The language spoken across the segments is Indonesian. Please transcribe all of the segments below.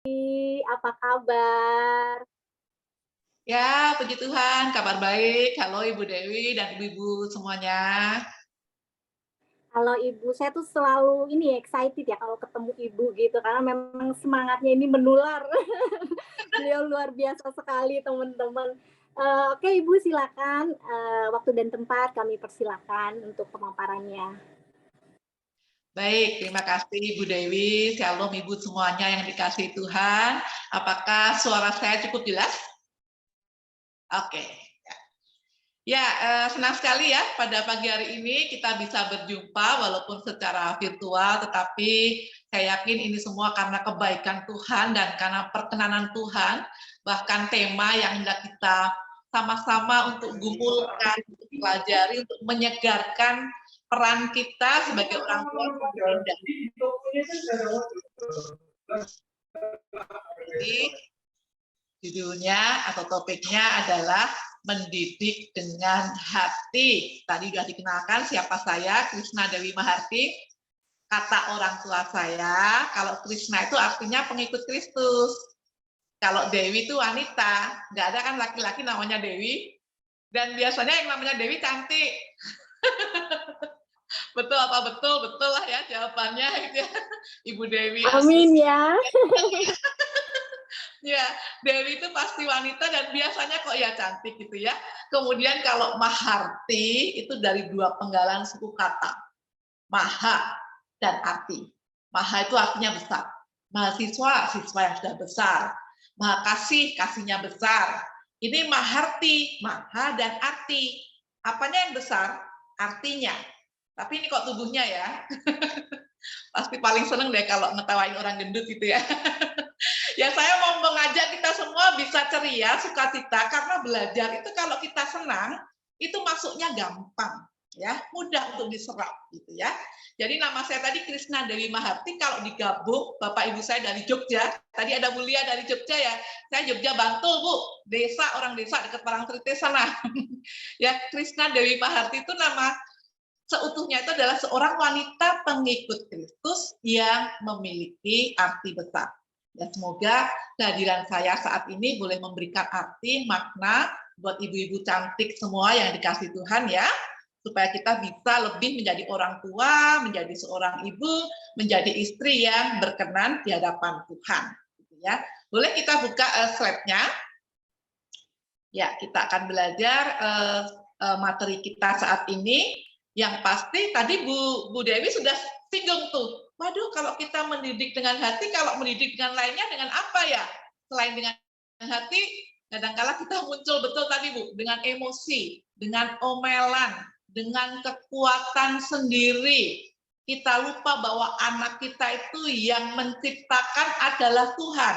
Apa kabar? Ya, puji Tuhan, kabar baik. Halo Ibu Dewi dan ibu-ibu semuanya. Kalau ibu saya tuh selalu ini excited ya kalau ketemu ibu gitu, karena memang semangatnya ini menular. Beliau luar biasa sekali teman-teman. Oke Ibu silakan, waktu dan tempat kami persilakan untuk pemaparannya. Baik, terima kasih Ibu Dewi. Shalom Ibu semuanya yang dikasihi Tuhan. Apakah suara saya cukup jelas? Oke. Ya, senang sekali ya pada pagi hari ini kita bisa berjumpa walaupun secara virtual, tetapi saya yakin ini semua karena kebaikan Tuhan dan karena perkenanan Tuhan, bahkan tema yang hendak kita sama-sama untuk gumulkan, untuk pelajari, untuk menyegarkan peran kita sebagai orang tua sungguh indah. Jadi judulnya atau topiknya adalah mendidik dengan hati. Tadi sudah dikenalkan siapa saya, Krisna Dewi Maharti. Kata orang tua saya, kalau Krisna itu artinya pengikut Kristus. Kalau Dewi itu wanita, nggak ada kan laki-laki namanya Dewi. Dan biasanya yang namanya Dewi cantik. Betul apa betul? Betul lah ya jawabannya. Ibu Dewi. Amin ya. Ya, Dewi itu pasti wanita dan biasanya kok ya cantik gitu ya. Kemudian kalau Maharti itu dari dua penggalan suku kata. Maha dan arti. Maha itu artinya besar. Mahasiswa, siswa yang sudah besar. Maha kasih, kasihnya besar. Ini Maharti, maha dan arti. Apanya yang besar? Artinya. Tapi ini kok tubuhnya ya. Pasti paling seneng deh kalau ngetawain orang gendut gitu ya. Ya saya mau mengajak kita semua bisa ceria, sukacita, karena belajar itu kalau kita senang, itu masuknya gampang, ya mudah untuk diserap gitu ya. Jadi nama saya tadi Krisna Dewi Maharti, kalau digabung Bapak Ibu saya dari Jogja, tadi ada Mulia dari Jogja ya, saya Jogja Bantul Bu, desa orang desa dekat Parangtritis sana. Ya Krisna Dewi Maharti itu nama seutuhnya itu adalah seorang wanita pengikut Kristus yang memiliki arti besar. Ya, semoga kehadiran saya saat ini boleh memberikan arti, makna buat ibu-ibu cantik semua yang dikasih Tuhan ya, supaya kita bisa lebih menjadi orang tua, menjadi seorang ibu, menjadi istri yang berkenan di hadapan Tuhan. Ya, boleh kita buka slide-nya? Ya, kita akan belajar materi kita saat ini. Yang pasti tadi Bu Dewi sudah singgung tuh. Waduh, kalau kita mendidik dengan hati, kalau mendidik dengan lainnya dengan apa ya? Selain dengan hati, kadang-kala kita muncul betul tadi Bu, dengan emosi, dengan omelan, dengan kekuatan sendiri. Kita lupa bahwa anak kita itu yang menciptakan adalah Tuhan.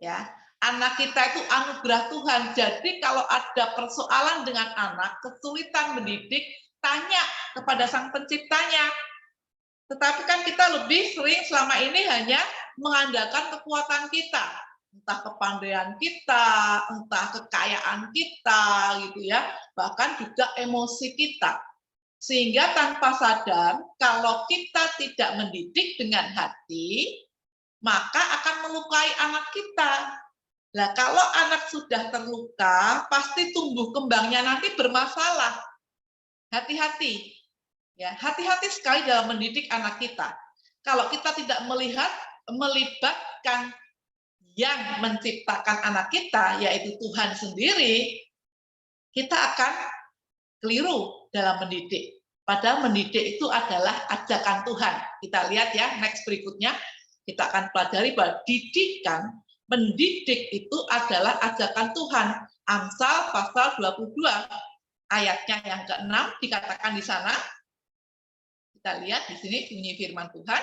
Ya, anak kita itu anugerah Tuhan. Jadi kalau ada persoalan dengan anak, kesulitan mendidik, tanya kepada Sang Penciptanya. Tetapi kan kita lebih sering selama ini hanya mengandalkan kekuatan kita, entah kepandaian kita, entah kekayaan kita, gitu ya, bahkan juga emosi kita. Sehingga tanpa sadar, kalau kita tidak mendidik dengan hati, maka akan melukai anak kita. Nah, kalau anak sudah terluka, pasti tumbuh kembangnya nanti bermasalah. Hati-hati. Ya, hati-hati sekali dalam mendidik anak kita. Kalau kita tidak melibatkan yang menciptakan anak kita, yaitu Tuhan sendiri, kita akan keliru dalam mendidik. Padahal mendidik itu adalah ajakan Tuhan. Kita lihat ya, next berikutnya. Kita akan pelajari bahwa didikan, mendidik itu adalah ajakan Tuhan. Amsal pasal 22, ayatnya yang ke-6 dikatakan di sana. Kita lihat di sini bunyi firman Tuhan,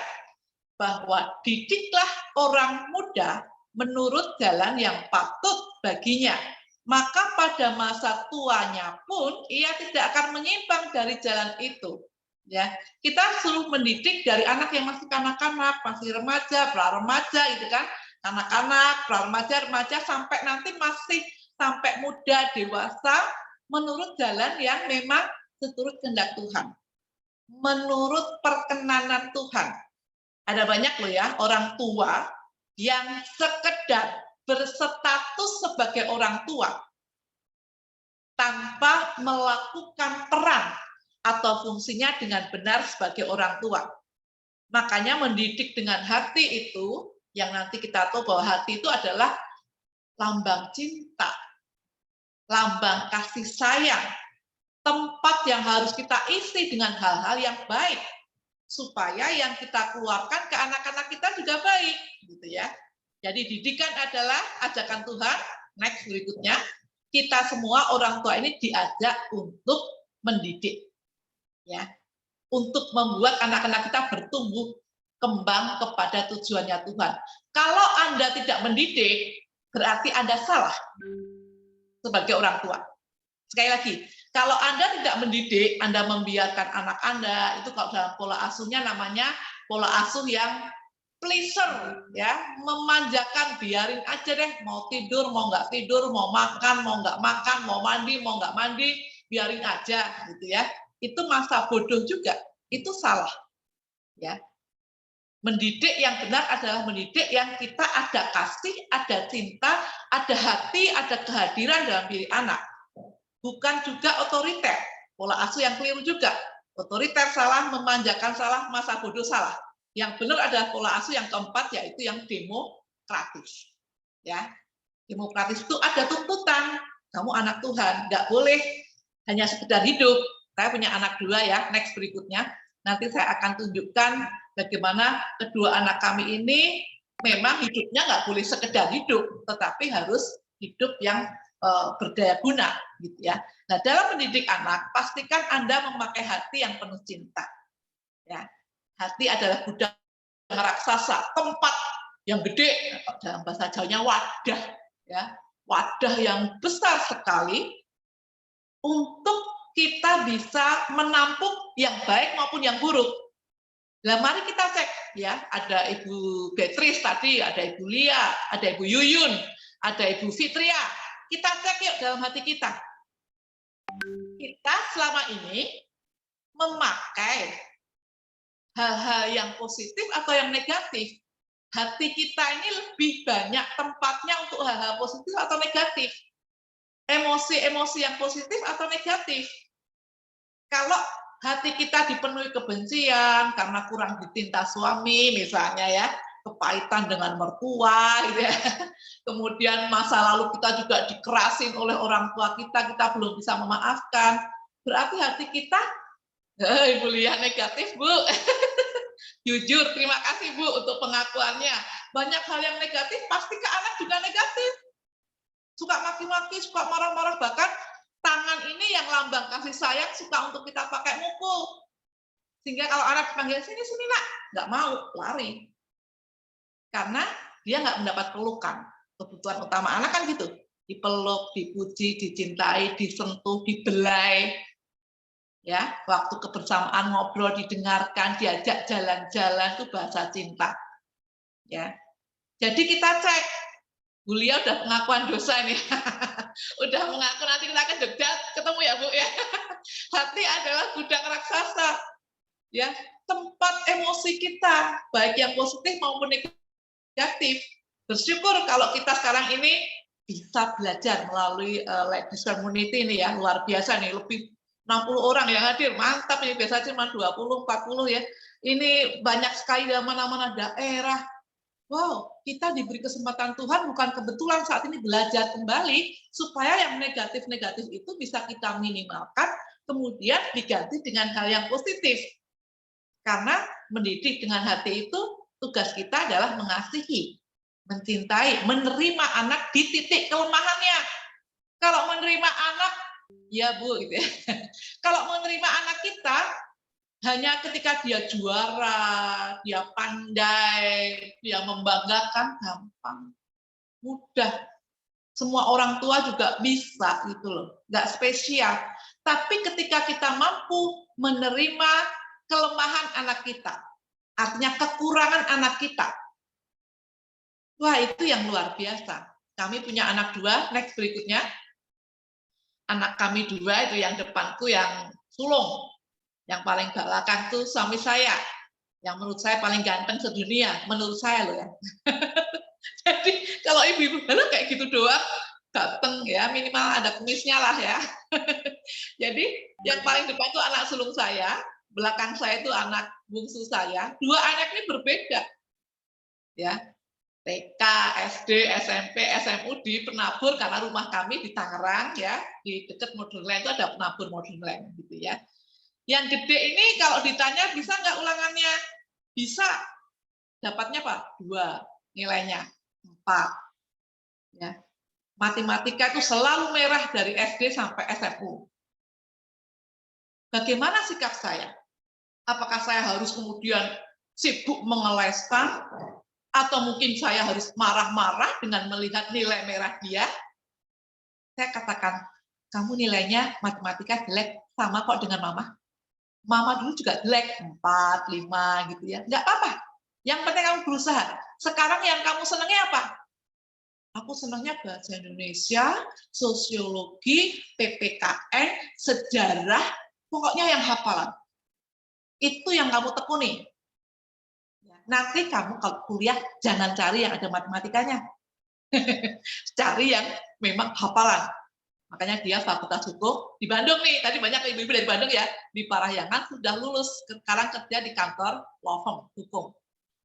bahwa didiklah orang muda menurut jalan yang patut baginya. Maka pada masa tuanya pun ia tidak akan menyimpang dari jalan itu. Ya, kita suruh mendidik dari anak yang masih kanak-kanak, masih remaja, pra-remaja gitu kan, anak-anak, pra-remaja, remaja sampai nanti masih sampai muda, dewasa, menurut jalan yang memang seturut kehendak Tuhan, menurut perkenanan Tuhan. Ada banyak loh ya orang tua yang sekedar berstatus sebagai orang tua tanpa melakukan peran atau fungsinya dengan benar sebagai orang tua. Makanya mendidik dengan hati itu, yang nanti kita tahu bahwa hati itu adalah lambang cinta, lambang kasih sayang, tempat yang harus kita isi dengan hal-hal yang baik, supaya yang kita keluarkan ke anak-anak kita juga baik, gitu ya. Jadi didikan adalah ajakan Tuhan. Next berikutnya, kita semua orang tua ini diajak untuk mendidik, ya, untuk membuat anak-anak kita bertumbuh kembang kepada tujuannya Tuhan. Kalau Anda tidak mendidik, berarti Anda salah sebagai orang tua. Sekali lagi, kalau Anda tidak mendidik, Anda membiarkan anak Anda, itu kalau dalam pola asuhnya namanya pola asuh yang pleaser, ya, memanjakan, biarin aja deh, mau tidur, mau nggak tidur, mau makan, mau nggak makan, mau mandi, mau nggak mandi, biarin aja, gitu ya. Itu masa bodoh juga, itu salah, ya. Mendidik yang benar adalah mendidik yang kita ada kasih, ada cinta, ada hati, ada kehadiran dalam diri anak. Bukan juga otoriter, pola asuh yang keliru juga. Otoriter salah, memanjakan salah, masa bodoh salah. Yang benar adalah pola asuh yang keempat, yaitu yang demokratis. Ya, demokratis itu ada tuntutan. Kamu anak Tuhan, nggak boleh hanya sekedar hidup. Saya punya anak 2 ya, next berikutnya. Nanti saya akan tunjukkan bagaimana kedua anak kami ini memang hidupnya nggak boleh sekedar hidup, tetapi harus hidup yang berdaya guna, gitu ya. Nah, dalam mendidik anak, pastikan Anda memakai hati yang penuh cinta. Ya, hati adalah gudang raksasa, tempat yang gede, dalam bahasa Jawanya wadah, ya, wadah yang besar sekali untuk kita bisa menampung yang baik maupun yang buruk. Nah, mari kita cek, ya, ada Ibu Beatrice tadi, ada Ibu Lia, ada Ibu Yuyun, ada Ibu Fitria. Kita cek yuk dalam hati kita. Kita selama ini memakai hal-hal yang positif atau yang negatif. Hati kita ini lebih banyak tempatnya untuk hal-hal positif atau negatif. Emosi-emosi yang positif atau negatif. Kalau hati kita dipenuhi kebencian karena kurang dicinta suami misalnya, ya, kepahitan dengan mertua, gitu ya. Kemudian masa lalu kita juga dikerasin oleh orang tua kita belum bisa memaafkan, berarti hati kita, Ibu Lia negatif, Bu. Jujur, terima kasih Bu untuk pengakuannya. Banyak hal yang negatif pasti ke anak juga negatif. Suka maki-maki, suka marah-marah, bahkan tangan ini yang lambang kasih sayang suka untuk kita pakai mukul. Sehingga kalau anak dipanggil, sini nak, nggak mau, lari. Karena dia nggak mendapat pelukan. Kebutuhan utama anak kan gitu, dipeluk, dipuji, dicintai, disentuh, dibelai. Ya, waktu kebersamaan ngobrol, didengarkan, diajak jalan-jalan, itu bahasa cinta. Ya. Jadi kita cek, Bu Lia udah pengakuan dosa nih. Udah mengaku, nanti kita akan Jogja ketemu ya Bu ya. Hati adalah gudang raksasa. Ya, tempat emosi kita, baik yang positif maupun negatif. Bersyukur kalau kita sekarang ini bisa belajar melalui Ladies Community ini ya, luar biasa nih, lebih 60 orang yang hadir, mantap ini, biasa cuma 20, 40 ya. Ini banyak sekali dari mana-mana daerah. Wow, kita diberi kesempatan Tuhan bukan kebetulan saat ini belajar kembali supaya yang negatif-negatif itu bisa kita minimalkan, kemudian diganti dengan hal yang positif. Karena mendidik dengan hati itu tugas kita adalah mengasihi, mencintai, menerima anak di titik kelemahannya. Kalau menerima anak, ya Bu, gitu ya. Kalau menerima anak kita hanya ketika dia juara, dia pandai, dia membanggakan, gampang, mudah. Semua orang tua juga bisa gitu loh, nggak spesial. Tapi ketika kita mampu menerima kelemahan anak kita, artinya kekurangan anak kita, wah itu yang luar biasa. Kami punya anak 2, next berikutnya. Anak kami 2 itu yang depanku yang sulung. Yang paling belakang tuh suami saya, yang menurut saya paling ganteng sedunia, menurut saya loh ya. Jadi kalau ibu-ibu halo kayak gitu doang, ganteng ya, minimal ada kumisnya lah ya. Jadi yang paling depan itu anak sulung saya, belakang saya itu anak bungsu saya. Dua anak ini berbeda, ya. TK, SD, SMP, SMU di Penabur karena rumah kami di Tangerang ya, di dekat Modern Land itu ada Penabur Modern Land gitu ya. Yang gede ini kalau ditanya bisa nggak ulangannya? Bisa. Dapatnya Pak? 2 nilainya. 4. Ya. Matematika itu selalu merah dari SD sampai SMU. Bagaimana sikap saya? Apakah saya harus kemudian sibuk mengeleskan? Atau mungkin saya harus marah-marah dengan melihat nilai merah dia? Saya katakan, kamu nilainya matematika jelek, sama kok dengan mama. Mama dulu juga jelek, 4, 5 gitu ya. Enggak apa-apa. Yang penting kamu berusaha. Sekarang yang kamu senangnya apa? Aku senangnya bahasa Indonesia, sosiologi, PPKN, sejarah, pokoknya yang hafalan. Itu yang kamu tekuni. Nanti kamu kalau kuliah jangan cari yang ada matematikanya. Cari yang memang hafalan. Makanya dia Fakultas Hukum di Bandung nih. Tadi banyak ibu-ibu dari Bandung ya. Di Parahyangan sudah lulus. Sekarang kerja di kantor law firm hukum.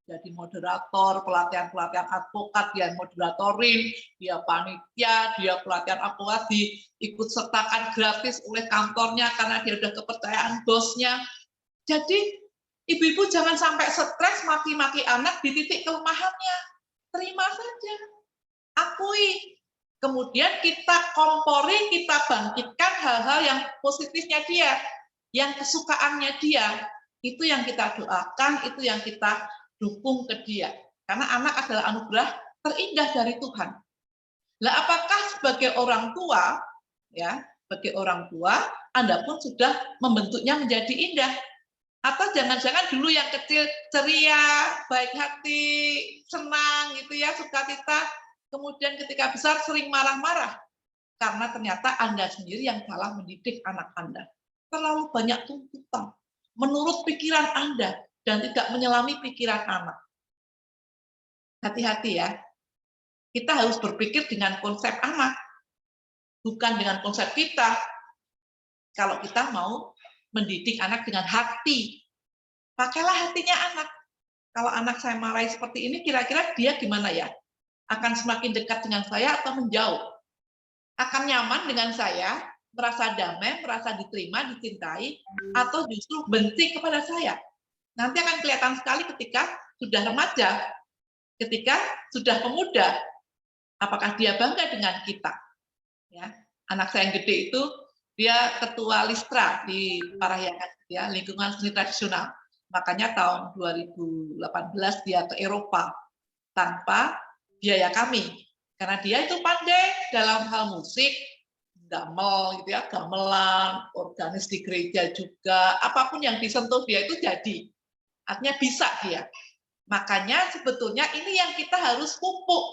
Jadi moderator, pelatihan-pelatihan advokat, dia moderatorin, dia panitia, dia pelatihan advokat, diikut sertakan gratis oleh kantornya karena dia udah kepercayaan bosnya. Jadi ibu-ibu jangan sampai stres maki-maki anak di titik kelemahannya. Terima saja. Akui. Kemudian kita kompori, kita bangkitkan hal-hal yang positifnya dia, yang kesukaannya dia. Itu yang kita doakan, itu yang kita dukung ke dia. Karena anak adalah anugerah terindah dari Tuhan. Lah apakah sebagai orang tua, ya, sebagai orang tua, Anda pun sudah membentuknya menjadi indah? Atau jangan-jangan dulu yang kecil ceria, baik hati, senang gitu ya, sukacita, kemudian ketika besar sering marah-marah karena ternyata Anda sendiri yang salah mendidik anak Anda. Terlalu banyak tuntutan menurut pikiran Anda dan tidak menyelami pikiran anak. Hati-hati ya. Kita harus berpikir dengan konsep anak, bukan dengan konsep kita. Kalau kita mau mendidik anak dengan hati, pakailah hatinya anak. Kalau anak saya marahi seperti ini, kira-kira dia gimana ya? Akan semakin dekat dengan saya atau menjauh? Akan nyaman dengan saya, merasa damai, merasa diterima, dicintai, atau justru benci kepada saya? Nanti akan kelihatan sekali ketika sudah remaja, ketika sudah pemuda, apakah dia bangga dengan kita? Ya, anak saya yang gede itu dia ketua Listra di Parahyangan, ya, lingkungan seni tradisional. Makanya tahun 2018 dia ke Eropa tanpa biaya kami, karena dia itu pandai dalam hal musik, gamel gitu ya, gamelan, organis di gereja juga, apapun yang disentuh dia itu jadi, artinya bisa dia. Makanya sebetulnya ini yang kita harus pupuk,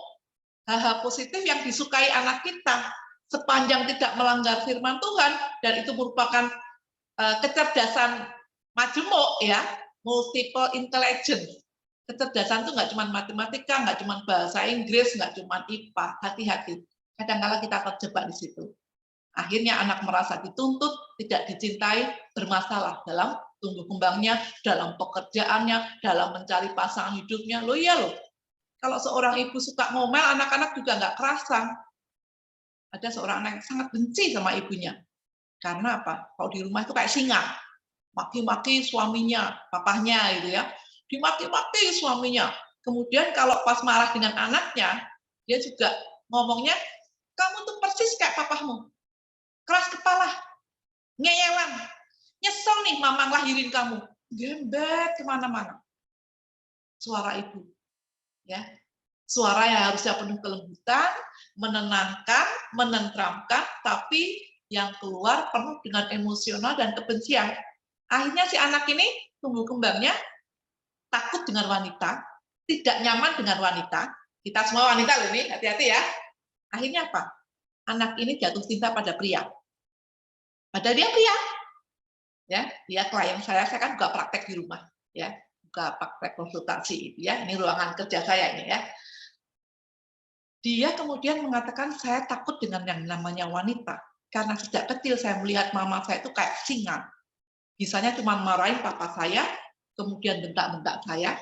hal-hal positif yang disukai anak kita, sepanjang tidak melanggar firman Tuhan, dan itu merupakan kecerdasan majemuk ya, multiple intelligence. Kecerdasan itu nggak cuma matematika, nggak cuma bahasa Inggris, nggak cuma IPA. Hati-hati. Kadang-kala kita terjebak di situ. Akhirnya anak merasa dituntut, tidak dicintai, bermasalah dalam tumbuh kembangnya, dalam pekerjaannya, dalam mencari pasangan hidupnya. Loh iya loh. Kalau seorang ibu suka ngomel, anak-anak juga nggak kerasan. Ada seorang anak yang sangat benci sama ibunya. Karena apa? Kalau di rumah itu kayak singa. Maki-maki suaminya, papahnya gitu ya. Dimaki-maki suaminya. Kemudian kalau pas marah dengan anaknya, dia juga ngomongnya, kamu tuh persis kayak papahmu. Keras kepala, ngeyelan. Nyesel nih mama ngelahirin kamu. Gembet kemana-mana. Suara ibu. Ya, suara yang harusnya penuh kelembutan, menenangkan, menenteramkan, tapi yang keluar penuh dengan emosional dan kebencian. Akhirnya si anak ini tumbuh kembangnya takut dengan wanita, tidak nyaman dengan wanita. Kita semua wanita loh ini, hati-hati ya. Akhirnya apa? Anak ini jatuh cinta pada pria. Padahal dia pria. Ya, dia klien saya kan buka praktek di rumah, ya. Buka praktek konsultasi ya. Ini ruangan kerja saya ini ya. dia kemudian mengatakan, saya takut dengan yang namanya wanita. Karena sejak kecil saya melihat mama saya itu kayak singa. Bisanya cuma marahin papa saya, kemudian bentak-bentak saya.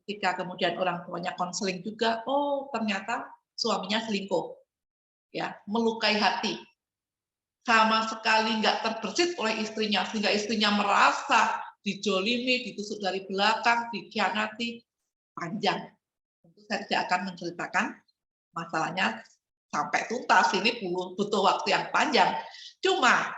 Ketika kemudian orang tuanya konseling juga, oh ternyata suaminya selingkuh. Ya, melukai hati. Sama sekali nggak terbersit oleh istrinya, sehingga istrinya merasa dijolimi, ditusuk dari belakang, dikhianati, panjang. Tentu saya tidak akan menceritakan masalahnya sampai tuntas, ini butuh waktu yang panjang. Cuma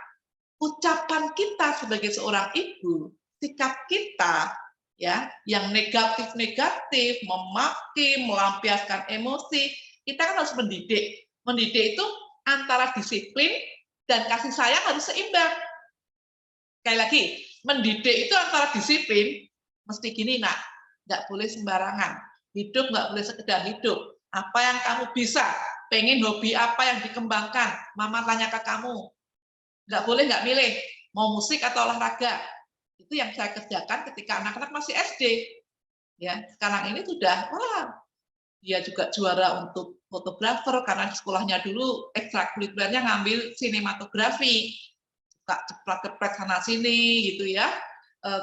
ucapan kita sebagai seorang ibu, sikap kita ya yang negatif-negatif, memaki, melampiaskan emosi, kita kan harus mendidik. Mendidik itu antara disiplin dan kasih sayang harus seimbang. Sekali lagi, mendidik itu antara disiplin, mesti gini nak, nggak boleh sembarangan. Hidup nggak boleh sekedar hidup. Apa yang kamu bisa, pengen hobi apa yang dikembangkan, mama tanya ke kamu. Nggak boleh nggak milih, mau musik atau olahraga. Itu yang saya kerjakan ketika anak-anak masih SD. Ya, sekarang ini sudah, wah, dia juga juara untuk fotografer karena di sekolahnya dulu ekstrakurikulernya ngambil sinematografi. Suka ceplak-ceplak sana sini gitu ya.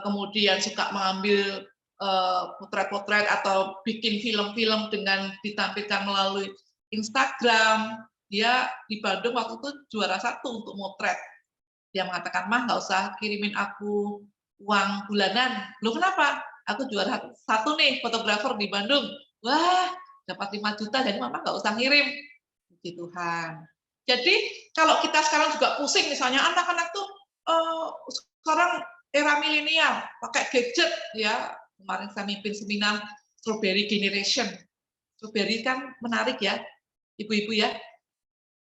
Kemudian suka mengambil potret-potret atau bikin film-film dengan ditampilkan melalui Instagram. Dia di Bandung waktu itu juara 1 untuk motret. Dia mengatakan, mah nggak usah kirimin aku uang bulanan. Loh kenapa? Aku juara 1 nih fotografer di Bandung. Wah, dapat 5 juta, jadi mama nggak usah ngirim. Puji Tuhan. Jadi kalau kita sekarang juga pusing, misalnya anak-anak tuh sekarang era milenial, pakai gadget ya. Kemarin saya mimpin seminar Strawberry Generation. Strawberry kan menarik ya, ibu-ibu ya.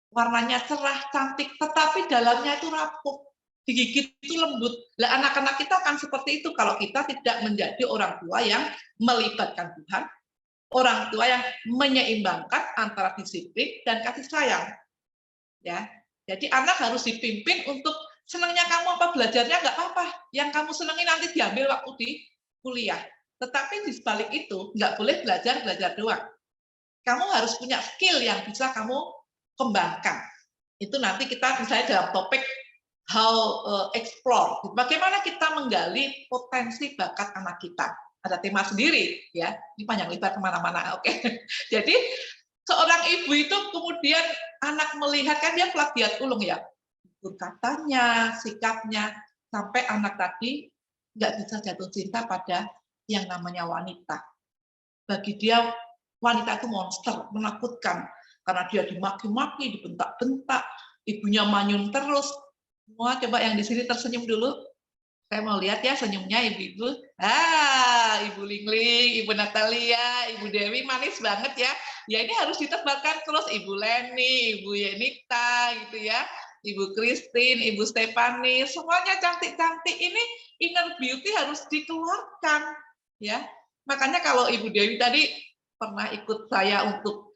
Warnanya cerah, cantik, tetapi dalamnya itu rapuh. Digigit itu lembut. Lah anak-anak kita akan seperti itu kalau kita tidak menjadi orang tua yang melibatkan Tuhan, orang tua yang menyeimbangkan antara disiplin dan kasih sayang. Ya, jadi anak harus dipimpin untuk senangnya kamu apa belajarnya nggak apa-apa. Yang kamu senangi nanti diambil waktu di kuliah. Tetapi di sebalik itu nggak boleh belajar doang. Kamu harus punya skill yang bisa kamu kembangkan. Itu nanti kita misalnya dalam topik how explore. Bagaimana kita menggali potensi bakat anak kita. Ada tema sendiri ya. Ini panjang lebar kemana-mana. Oke. Jadi seorang ibu itu kemudian anak melihat kan dia plagiat ulung ya. Katanya, sikapnya, sampai anak tadi nggak bisa jatuh cinta pada yang namanya wanita. Bagi dia wanita itu monster, menakutkan. Karena dia dimaki-maki, dibentak-bentak, ibunya manyun terus. Semua coba yang di sini tersenyum dulu. Saya mau lihat ya senyumnya ibu-ibu. Ibu Lingling, Ibu Natalia, Ibu Dewi manis banget ya. Ya ini harus ditebarkan terus Ibu Leni, Ibu Yenita gitu ya. Ibu Christine, Ibu Stefani, semuanya cantik-cantik. Ini inner beauty harus dikeluarkan ya. Makanya kalau Ibu Dewi tadi pernah ikut saya untuk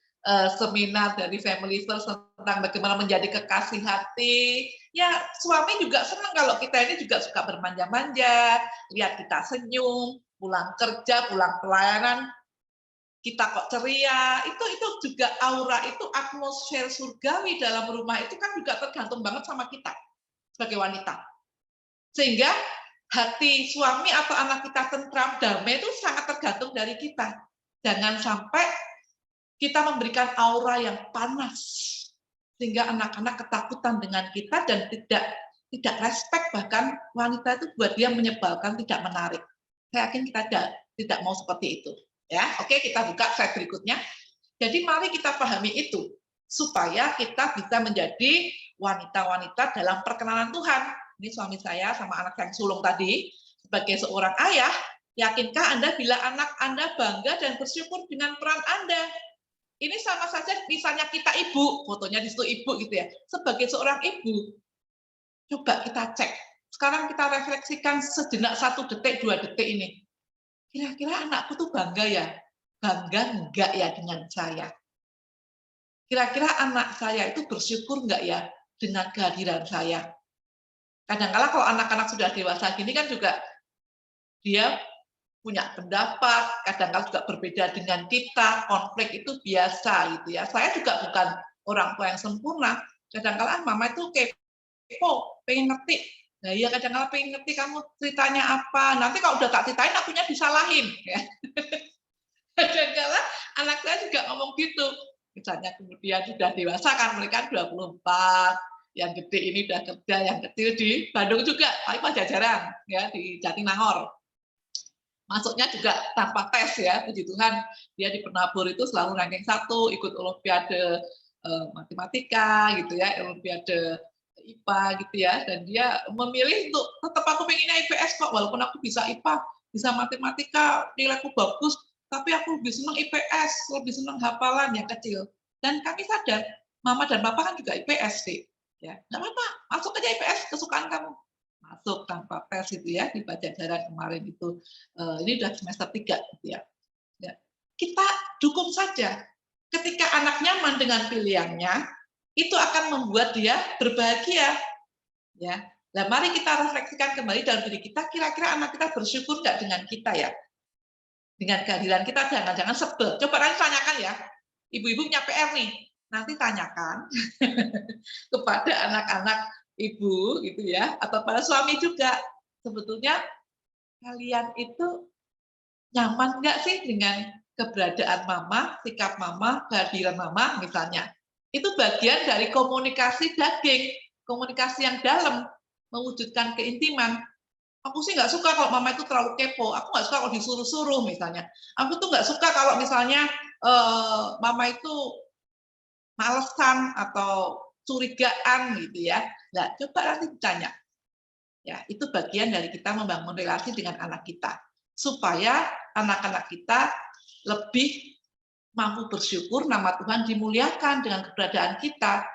seminar dari Family First tentang bagaimana menjadi kekasih hati. Ya, suami juga senang kalau kita ini juga suka bermanja-manja, lihat kita senyum, pulang kerja, pulang pelayanan, kita kok ceria. Itu juga aura, itu atmosfer surgawi dalam rumah itu kan juga tergantung banget sama kita sebagai wanita. Sehingga hati suami atau anak kita tentram, damai itu sangat tergantung dari kita. Jangan sampai kita memberikan aura yang panas sehingga anak-anak ketakutan dengan kita dan tidak respect, bahkan wanita itu buat dia menyebalkan, tidak menarik. Saya yakin kita tidak mau seperti itu. Ya, oke, kita buka slide berikutnya. Jadi mari kita pahami itu supaya kita bisa menjadi wanita-wanita dalam perkenanan Tuhan. Ini suami saya sama anak yang sulung tadi sebagai seorang ayah. Yakinkah Anda bila anak Anda bangga dan bersyukur dengan peran Anda? Ini sama saja misalnya kita ibu, fotonya di situ ibu gitu ya. Sebagai seorang ibu, coba kita cek. Sekarang kita refleksikan sejenak 1 detik, 2 detik ini. Kira-kira anakku tuh bangga ya? Bangga enggak ya dengan saya? Kira-kira anak saya itu bersyukur enggak ya dengan kehadiran saya? Kadang-kala kalau anak-anak sudah dewasa gini kan juga dia punya pendapat, kadang-kadang juga berbeda dengan kita, konflik itu biasa gitu ya. Saya juga bukan orang tua yang sempurna. Kadang-kadang mama itu kepo, pengen ngerti. Nah iya kadang-kadang pengen ngerti kamu ceritanya apa. Nanti kalau udah tak ceritain akunya disalahin. Ya. Kadang-kadang anak saya juga ngomong gitu. Misalnya kemudian sudah dewasa kan mereka 24, yang gede ini udah kerja, yang kecil di Bandung juga, tapi Pajajaran ya di Jatinangor. Masuknya juga tanpa tes ya, puji Tuhan dia di penabur itu selalu ranking 1, ikut olimpiade matematika gitu ya, olimpiade IPA gitu ya, dan dia memilih untuk tetap aku pengennya IPS kok, walaupun aku bisa IPA, bisa matematika, nilaiku bagus, tapi aku lebih senang IPS, lebih senang hafalan yang kecil. Dan kami sadar, mama dan papa kan juga IPS sih, ya nggak apa-apa, masuk aja IPS kesukaan kamu, masuk tanpa tes itu ya di Pajajaran kemarin itu. Ini udah semester 3 gitu ya. Ya. Kita dukung saja. Ketika anak nyaman dengan pilihannya, itu akan membuat dia berbahagia. Ya. Nah, mari kita refleksikan kembali dalam diri kita, kira-kira anak kita bersyukur nggak dengan kita ya? Dengan kehadiran kita, jangan-jangan sebel. Coba nanti tanyakan ya, ibu-ibu punya PR nih, nanti tanyakan kepada anak-anak ibu gitu ya, atau para suami juga, sebetulnya kalian itu nyaman nggak sih dengan keberadaan mama, sikap mama, kehadiran mama misalnya. Itu bagian dari komunikasi daging, komunikasi yang dalam, mewujudkan keintiman. Aku sih nggak suka kalau mama itu terlalu kepo, aku nggak suka kalau disuruh-suruh misalnya. Aku tuh nggak suka kalau misalnya mama itu malesan atau curigaan gitu ya. Nah, coba nanti ditanya. Ya, itu bagian dari kita membangun relasi dengan anak kita. Supaya anak-anak kita lebih mampu bersyukur nama Tuhan dimuliakan dengan keberadaan kita.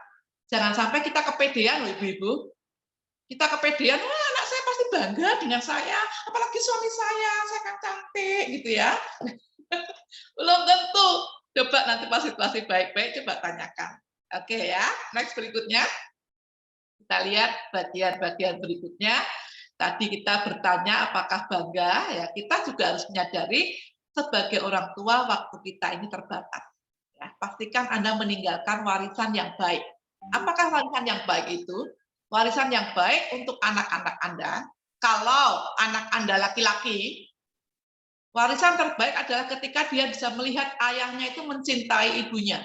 Jangan sampai kita kepedean loh ibu-ibu. Kita kepedean, wah anak saya pasti bangga dengan saya, apalagi suami saya kan cantik gitu ya. Belum tentu. Coba nanti pas situasi baik-baik, coba tanyakan. Oke ya, next berikutnya. Kita lihat bagian-bagian berikutnya. Tadi kita bertanya apakah bangga, ya kita juga harus menyadari sebagai orang tua waktu kita ini terbatas. Ya, pastikan Anda meninggalkan warisan yang baik. Apakah warisan yang baik itu? Warisan yang baik untuk anak-anak Anda. Kalau anak Anda laki-laki, warisan terbaik adalah ketika dia bisa melihat ayahnya itu mencintai ibunya.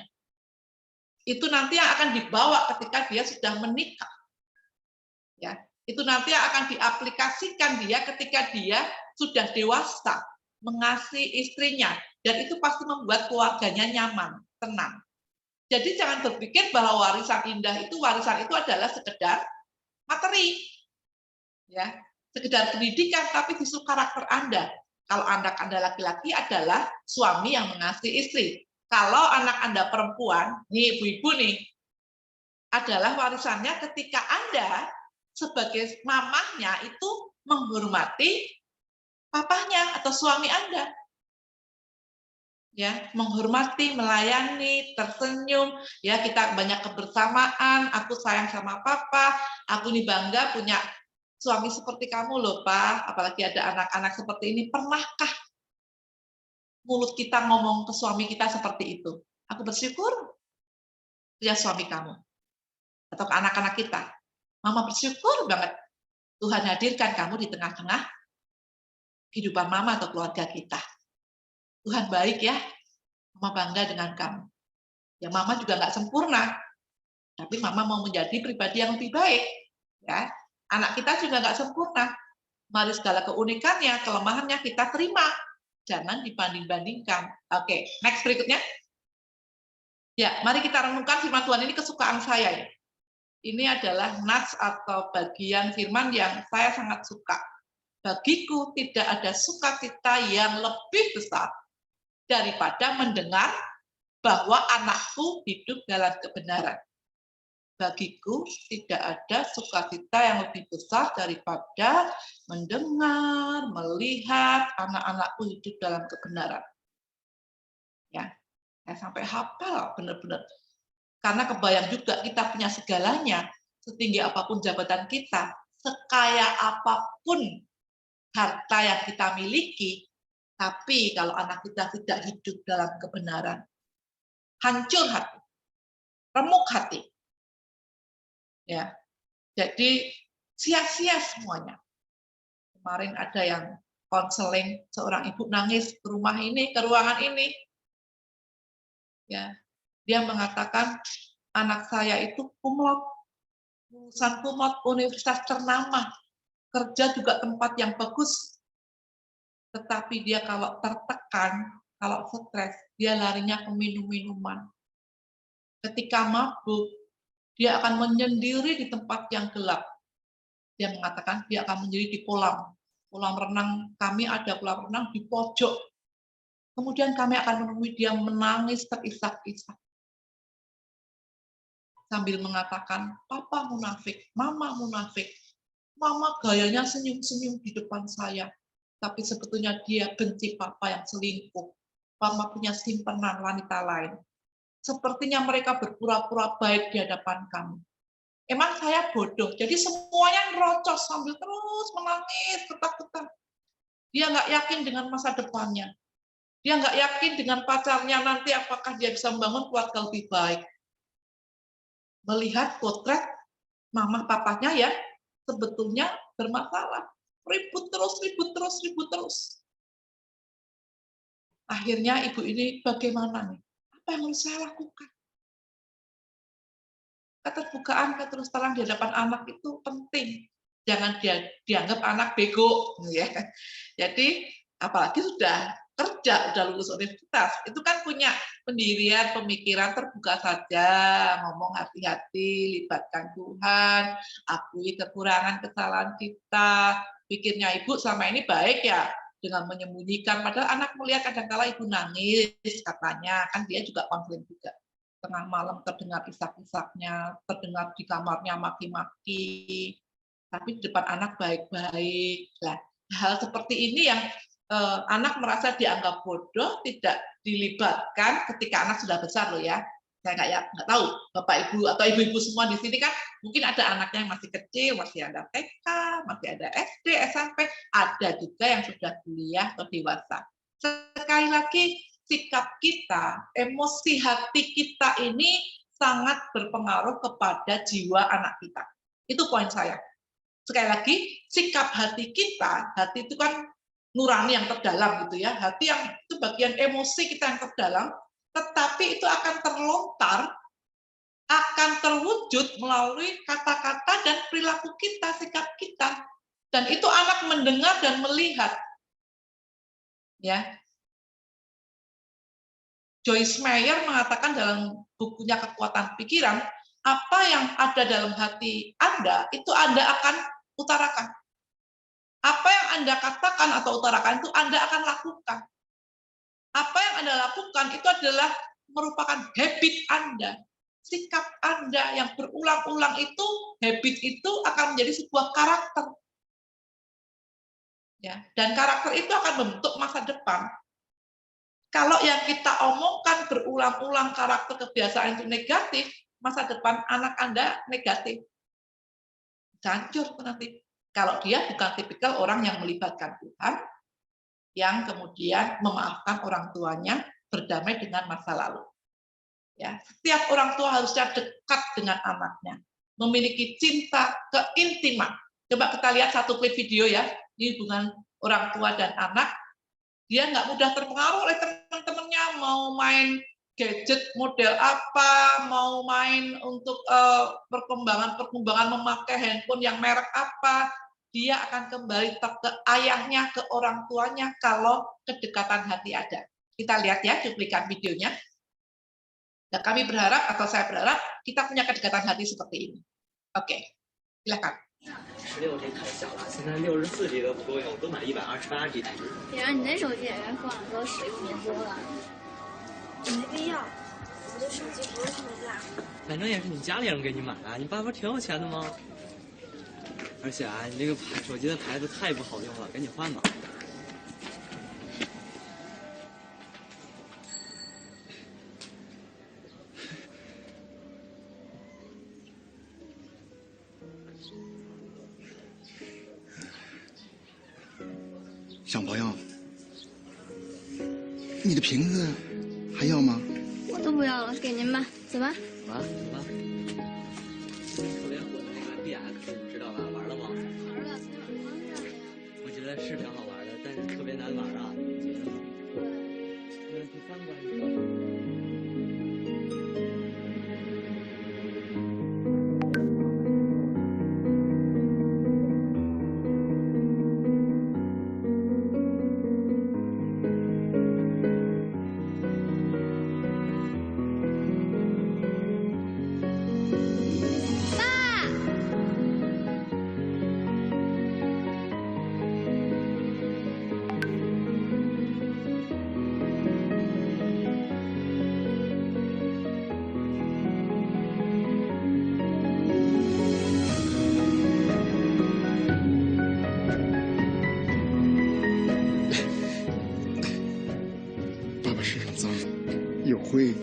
Itu nanti yang akan dibawa ketika dia sudah menikah. Ya, itu nanti akan diaplikasikan dia ketika dia sudah dewasa, mengasihi istrinya, dan itu pasti membuat keluarganya nyaman, tenang. Jadi jangan berpikir bahwa warisan warisan itu adalah sekedar materi, ya, sekedar pendidikan, tapi justru karakter Anda. Kalau anak Anda laki-laki adalah suami yang mengasihi istri. Kalau anak Anda perempuan, nih ibu-ibu nih, adalah warisannya ketika Anda sebagai mamahnya itu menghormati papahnya atau suami Anda. Ya, menghormati, melayani, tersenyum, ya kita banyak kebersamaan, aku sayang sama papa, aku ini bangga punya suami seperti kamu loh, Pak, apalagi ada anak-anak seperti ini. Pernahkah mulut kita ngomong ke suami kita seperti itu? Aku bersyukur punya suami kamu atau ke anak-anak kita. Mama bersyukur banget Tuhan hadirkan kamu di tengah-tengah kehidupan mama atau keluarga kita. Tuhan baik ya, mama bangga dengan kamu. Ya mama juga nggak sempurna, tapi mama mau menjadi pribadi yang lebih baik. Ya, anak kita juga nggak sempurna. Mari segala keunikannya, kelemahannya kita terima. Jangan dibanding-bandingkan. Oke, next berikutnya. Ya, mari kita renungkan firman Tuhan ini kesukaan saya. Ini adalah nas atau bagian firman yang saya sangat suka. Bagiku tidak ada sukacita yang lebih besar daripada mendengar bahwa anakku hidup dalam kebenaran. Bagiku tidak ada sukacita yang lebih besar daripada mendengar, melihat anak-anakku hidup dalam kebenaran. Ya, saya sampai hafal benar-benar. Karena kebayang juga kita punya segalanya, setinggi apapun jabatan kita, sekaya apapun harta yang kita miliki, Tapi kalau anak kita tidak hidup dalam kebenaran, hancur hati, remuk hati. Ya. Jadi sia-sia semuanya. Kemarin ada yang konseling, seorang ibu nangis ke rumah ini, ke ruangan ini. Ya, dia mengatakan anak saya itu kumlot, lulusan kumlot universitas ternama, kerja juga tempat yang bagus. Tetapi dia kalau tertekan, kalau stres, dia larinya ke minum-minuman. Ketika mabuk, dia akan menyendiri di tempat yang gelap. Dia mengatakan dia akan menyendiri di kolam. Kolam renang, kami ada kolam renang di pojok. Kemudian kami akan menemui dia menangis terisak-isak. Sambil mengatakan, papa munafik, mama munafik. Mama gayanya senyum-senyum di depan saya. Tapi sebetulnya dia benci papa yang selingkuh. Mama punya simpanan wanita lain. Sepertinya mereka berpura-pura baik di hadapan kami. Emang saya bodoh, jadi semuanya nerocos sambil terus menangis, ketakutan. Dia nggak yakin dengan masa depannya. Dia nggak yakin dengan pacarnya nanti apakah dia bisa membangun keluarga lebih baik. Melihat potret mama papanya ya, sebetulnya bermasalah. Ribut terus, ribut terus, ribut terus. Akhirnya ibu ini bagaimana nih? Apa yang harus saya lakukan? Keterbukaan, keterus terang di hadapan anak itu penting. Jangan dia dianggap anak bego, ya. Jadi apalagi sudah kerja, sudah lulus universitas, itu kan punya pendirian, pemikiran terbuka saja, ngomong hati-hati, libatkan Tuhan, akui kekurangan kesalahan kita. Pikirnya ibu sama ini baik ya, dengan menyembunyikan, padahal anak melihat kadang-kala ibu nangis, katanya, kan dia juga konflik juga. Tengah malam terdengar isak-isaknya, terdengar di kamarnya maki-maki, tapi di depan anak baik-baik. Nah, hal seperti ini yang anak merasa dianggap bodoh, tidak dilibatkan ketika anak sudah besar loh ya. Saya nggak tahu, Bapak Ibu atau Ibu-Ibu semua di sini kan mungkin ada anaknya yang masih kecil, masih ada TK, masih ada SD, SMP, ada juga yang sudah kuliah atau dewasa. Sekali lagi, sikap kita, emosi hati kita ini sangat berpengaruh kepada jiwa anak kita. Itu poin saya. Sekali lagi, sikap hati kita, hati itu kan nurani yang terdalam gitu ya, hati yang itu bagian emosi kita yang terdalam, tetapi itu akan terlontar, akan terwujud melalui kata-kata dan perilaku kita, sikap kita. Dan itu anak mendengar dan melihat. Ya. Joyce Meyer mengatakan dalam bukunya Kekuatan Pikiran, apa yang ada dalam hati Anda, itu Anda akan utarakan. Apa yang Anda katakan atau utarakan itu Anda akan lakukan. Apa yang Anda lakukan itu adalah merupakan habit Anda. Sikap Anda yang berulang-ulang itu, habit itu akan menjadi sebuah karakter. Ya, dan karakter itu akan membentuk masa depan. Kalau yang kita omongkan berulang-ulang karakter kebiasaan itu negatif, masa depan anak Anda negatif. Hancur nanti. Kalau dia bukan tipikal orang yang melibatkan Tuhan, yang kemudian memaafkan orang tuanya, berdamai dengan masa lalu. Ya, setiap orang tua harusnya dekat dengan anaknya, memiliki cinta keintiman. Coba kita lihat satu klip video ya, ini hubungan orang tua dan anak. Dia nggak mudah terpengaruh oleh teman-temannya, mau main gadget model apa, mau main untuk perkembangan memakai handphone yang merek apa, dia akan kembali ke ayahnya, ke orang tuanya kalau kedekatan hati ada. Kita lihat ya cuplikan videonya. Dan kami berharap, atau saya berharap, kita punya kedekatan hati seperti ini. Oke, silakan. 16G太小了，现在64G 都不够用，都买128G 台。姐儿，你那手机也该换了，都16年多了。没必要，我的手机不是特别大。反正也是你家里人给你买的，你爸不是挺有钱的吗？而且啊，你这个手机的牌子太不好用了，赶紧换吧。小朋友，你的瓶子还要吗？我都不要了，给您吧，走吧。啊，走吧。特别火的那个 DX，你知道吧？玩了吗？玩了，昨天晚上刚下的呀。我觉得是挺好玩的，但是特别难玩啊，你觉得呢？那第3关你告诉我。爸爸身上脏，有灰。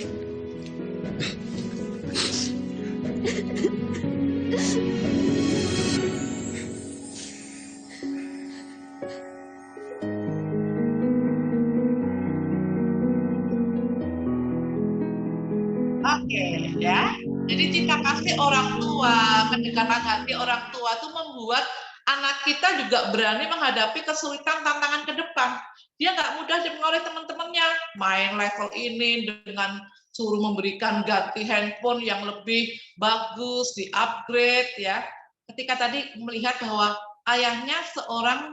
Oke, ya. Jadi cinta kasih orang tua, kedekatan hati orang tua itu membuat anak kita juga berani menghadapi kesulitan tantangan ke depan. Dia nggak mudah dipengaruhi teman-temannya. Main level ini dengan suruh memberikan ganti handphone yang lebih bagus, di-upgrade ya. Ketika tadi melihat bahwa ayahnya seorang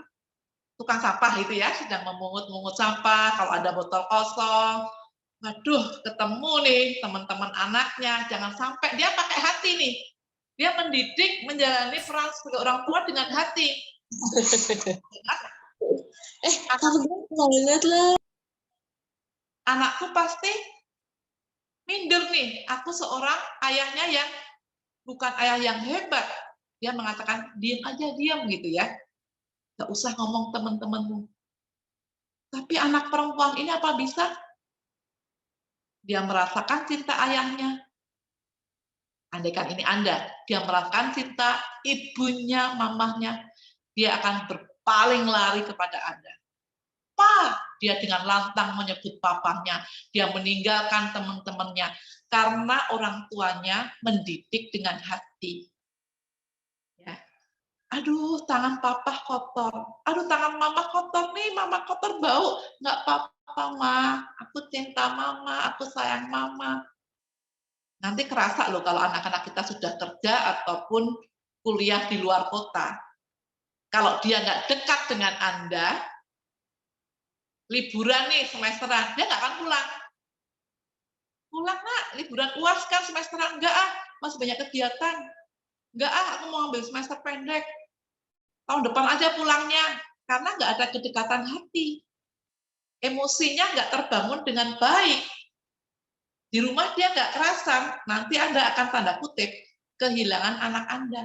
tukang sampah itu ya, sedang memungut-mungut sampah, kalau ada botol kosong, waduh, ketemu nih teman-teman anaknya, jangan sampai dia pakai hati nih. Dia mendidik, menjalani peran sebagai orang tua dengan hati. Anakku pasti minder nih, aku seorang ayahnya yang bukan ayah yang hebat. Dia mengatakan, diam aja, diam gitu ya. Gak usah ngomong teman-temanmu. Tapi anak perempuan ini apa bisa? Dia merasakan cinta ayahnya. Andaikan ini Anda, dia merasakan cinta ibunya, mamahnya, dia akan berpaling lari kepada Anda. Pak, dia dengan lantang menyebut papahnya, dia meninggalkan teman-temannya, karena orang tuanya mendidik dengan hati. Ya. Aduh, tangan papa kotor. Aduh, tangan mama kotor nih, mama kotor bau. Nggak apa-apa, Ma. Aku cinta mama, aku sayang mama. Nanti kerasa loh kalau anak-anak kita sudah kerja ataupun kuliah di luar kota. Kalau dia nggak dekat dengan Anda, liburan nih semesteran, dia nggak akan pulang. Pulang, Nak, liburan UAS kan semesteran. Enggak, masih banyak kegiatan. Enggak, aku mau ambil semester pendek. Tahun depan aja pulangnya, karena nggak ada kedekatan hati. Emosinya nggak terbangun dengan baik. Di rumah dia nggak kerasan, nanti Anda akan tanda kutip kehilangan anak Anda.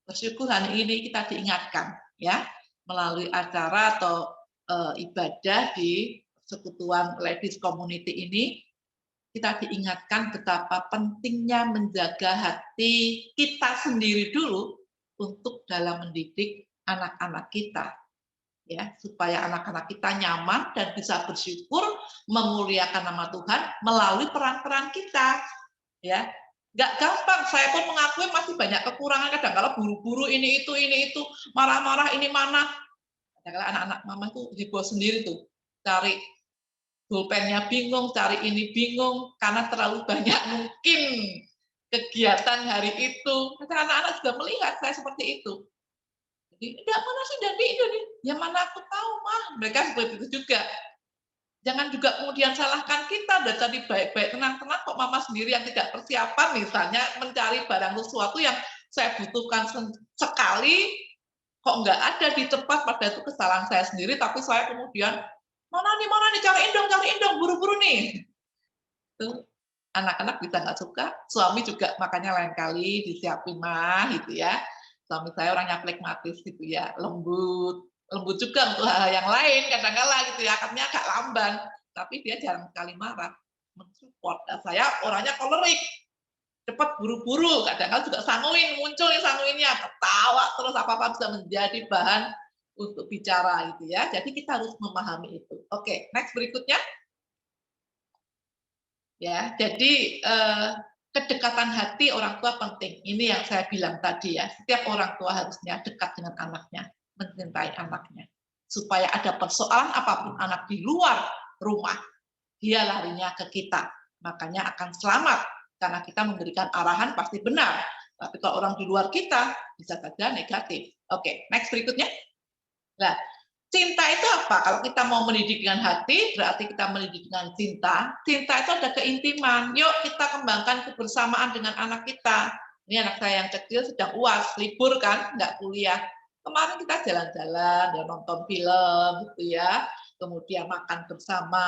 Bersyukur hari ini kita diingatkan ya melalui acara atau ibadah di Persekutuan Ladies Community ini, kita diingatkan betapa pentingnya menjaga hati kita sendiri dulu untuk dalam mendidik anak-anak kita. Ya, supaya anak-anak kita nyaman dan bisa bersyukur memuliakan nama Tuhan melalui peran-peran kita. Ya, nggak gampang. Saya pun mengakui masih banyak kekurangan. Kadang-kala buru-buru ini itu, marah-marah ini mana. Kadang-kala anak-anak mama itu heboh sendiri tuh, cari pulpennya bingung, cari ini bingung karena terlalu banyak mungkin kegiatan hari itu. Karena anak-anak sudah melihat saya seperti itu. Jadi, mana sih Dandi ini? Ya mana aku tahu, Mah. Mereka seperti itu juga. Jangan juga kemudian salahkan kita, udah tadi baik-baik, tenang-tenang, kok mama sendiri yang tidak persiapan, misalnya mencari barang sesuatu yang saya butuhkan sekali, kok nggak ada di tempat, pada itu kesalahan saya sendiri, tapi saya kemudian, mana nih, cariin dong, buru-buru nih. Itu anak-anak bisa nggak suka, suami juga makanya lain kali disiapin mah, gitu ya. Suami saya orangnya flekmatis gitu ya, lembut juga untuk hal yang lain, kadang-kala gitu ya, akadnya agak lamban, tapi dia jarang sekali marah, mensupport. Nah, saya orangnya kolerik, cepat buru-buru, kadang-kala juga muncul sanguinnya, ketawa terus apa-apa bisa menjadi bahan untuk bicara gitu ya. Jadi kita harus memahami itu. Oke, next berikutnya. Ya, jadi kedekatan hati orang tua penting. Ini yang saya bilang tadi ya. Setiap orang tua harusnya dekat dengan anaknya, mencintai anaknya. Supaya ada persoalan apapun anak di luar rumah, dia larinya ke kita. Makanya akan selamat. Karena kita memberikan arahan pasti benar. Tapi kalau orang di luar kita, bisa saja negatif. Oke, next berikutnya. Nah, cinta itu apa? Kalau kita mau mendidik dengan hati, berarti kita mendidik dengan cinta. Cinta itu ada keintiman. Yuk kita kembangkan kebersamaan dengan anak kita. Ini anak saya yang kecil sedang UAS, libur kan, nggak kuliah. Kemarin kita jalan-jalan, ya nonton film, gitu ya. Kemudian makan bersama,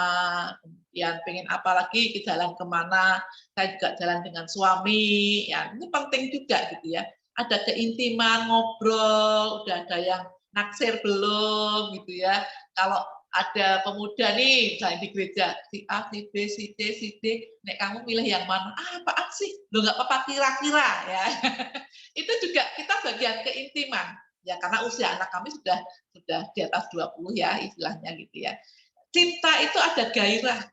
kemudian pengen apa lagi, ke jalan kemana. Saya juga jalan dengan suami. Ya, ini penting juga gitu ya. Ada keintiman, ngobrol, udah ada yang naksir belum gitu ya. Kalau ada pemuda nih misalnya di gereja si A, si B, si C, si D, nek kamu milih yang mana? Apaan sih? Lo nggak apa-apa kira-kira ya. Itu juga kita bagian keintiman ya karena usia anak kami sudah di atas 20 ya istilahnya gitu ya. Cinta itu ada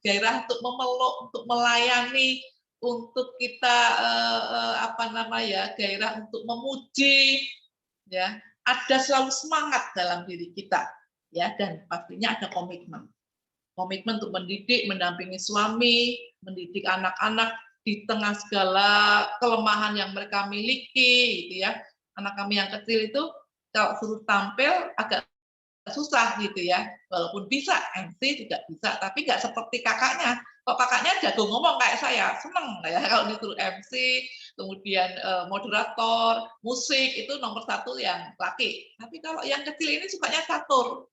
gairah untuk memeluk, untuk melayani, untuk kita gairah untuk memuji ya. Ada selalu semangat dalam diri kita ya dan pastinya ada komitmen untuk mendidik, mendampingi suami, mendidik anak-anak di tengah segala kelemahan yang mereka miliki gitu ya. Anak kami yang kecil itu kalau suruh tampil agak susah gitu ya, walaupun bisa MC juga bisa, tapi nggak seperti kakaknya. Kok kakaknya jago ngomong kayak saya, seneng ya kalau disuruh MC, kemudian moderator, musik itu nomor 1 yang laki. Tapi kalau yang kecil ini sukanya catur,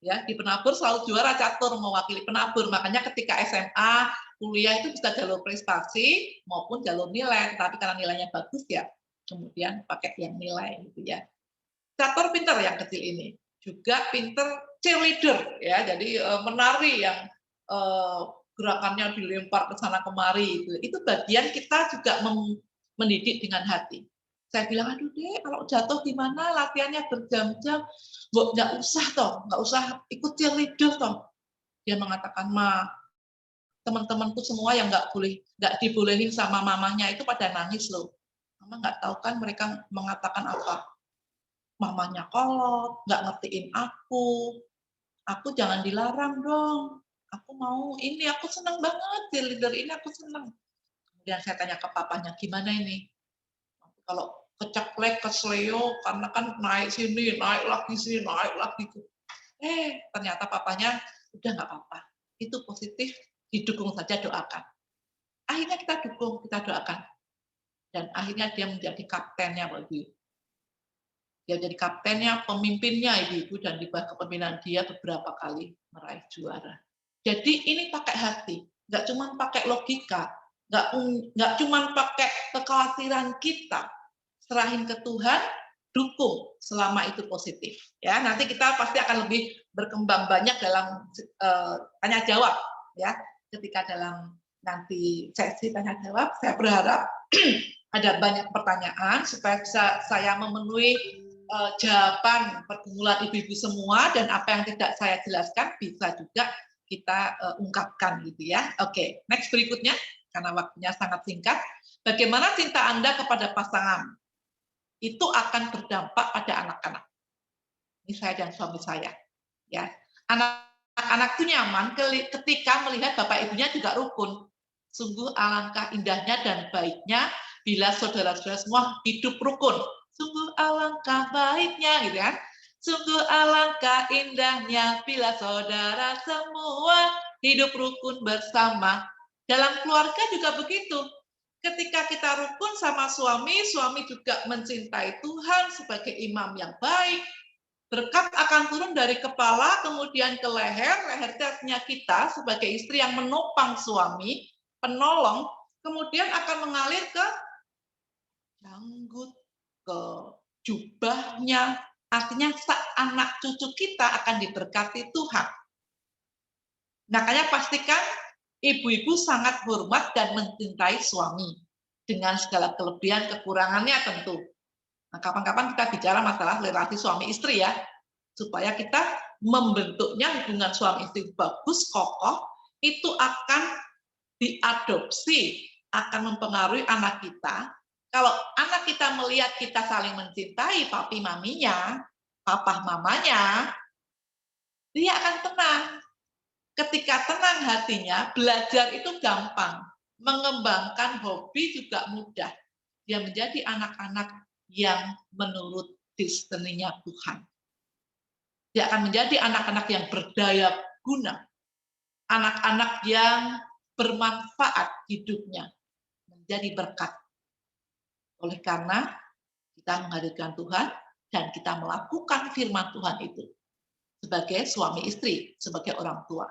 ya di penabur selalu juara catur mewakili penabur. Makanya ketika SMA, kuliah itu bisa jalur prestasi maupun jalur nilai. Tapi karena nilainya bagus ya, kemudian pakai yang nilai gitu ya. Catur pinter yang kecil ini, juga pinter cheerleader ya, jadi menari yang gerakannya dilempar ke sana kemari itu bagian kita juga mendidik dengan hati. Saya bilang, aduh deh, kalau jatuh gimana, latihannya berjam-jam, nggak usah ikut cheerleader toh. Dia mengatakan, Ma, teman-temanku semua yang nggak dibolehin sama mamanya itu pada nangis loh. Mama nggak tahu kan mereka mengatakan apa. Mamanya kolot, nggak ngertiin aku jangan dilarang dong. Aku mau ini, aku senang banget cheerleader ini, aku senang. Kemudian saya tanya ke papanya, gimana ini? Kalau keceklek, kesleo, karena kan naik sini, naik lagi sini, naik lagi. Ternyata papanya udah nggak apa-apa. Itu positif, didukung saja, doakan. Akhirnya kita dukung, kita doakan. Dan akhirnya dia menjadi kaptennya bagi. Dia jadi kaptennya, pemimpinnya ibu-ibu, dan di bawah kepemimpinan dia beberapa kali meraih juara. Jadi ini pakai hati, nggak cuma pakai logika, nggak cuma pakai kekhawatiran kita, serahin ke Tuhan, dukung selama itu positif. Ya, nanti kita pasti akan lebih berkembang banyak dalam tanya jawab. Ya, ketika dalam nanti sesi tanya jawab, saya berharap ada banyak pertanyaan supaya bisa saya memenuhi jawaban pergumulan ibu-ibu semua, dan apa yang tidak saya jelaskan bisa juga kita ungkapkan gitu ya. Oke, next berikutnya karena waktunya sangat singkat. Bagaimana cinta Anda kepada pasangan itu akan berdampak pada anak-anak. Ini saya dan suami saya. Ya, anak-anak itu nyaman ketika melihat bapak ibunya juga rukun. Sungguh alangkah indahnya dan baiknya bila saudara-saudara semua hidup rukun. Sungguh alangkah baiknya, gitu kan? Sungguh alangkah indahnya bila saudara semua hidup rukun bersama. Dalam keluarga juga begitu. Ketika kita rukun sama suami, suami juga mencintai Tuhan sebagai imam yang baik. Berkat akan turun dari kepala, kemudian ke leher. Leher artinya kita sebagai istri yang menopang suami, penolong, kemudian akan mengalir ke janggut, ke jubahnya, artinya anak cucu kita akan diberkati Tuhan. Makanya pastikan ibu-ibu sangat hormat dan mencintai suami dengan segala kelebihan kekurangannya tentu. Nah, kapan-kapan kita bicara masalah relasi suami istri ya. supaya kita membentuknya hubungan suami istri bagus, kokoh, itu akan diadopsi, akan mempengaruhi anak kita. Kalau anak kita melihat kita saling mencintai papi maminya, papa mamanya, dia akan tenang. Ketika tenang hatinya, belajar itu gampang. Mengembangkan hobi juga mudah. Dia menjadi anak-anak yang menurut destiny-nya Tuhan. Dia akan menjadi anak-anak yang berdaya guna. Anak-anak yang bermanfaat hidupnya. Menjadi berkat. Oleh karena kita menghadirkan Tuhan dan kita melakukan firman Tuhan itu. Sebagai suami istri, sebagai orang tua.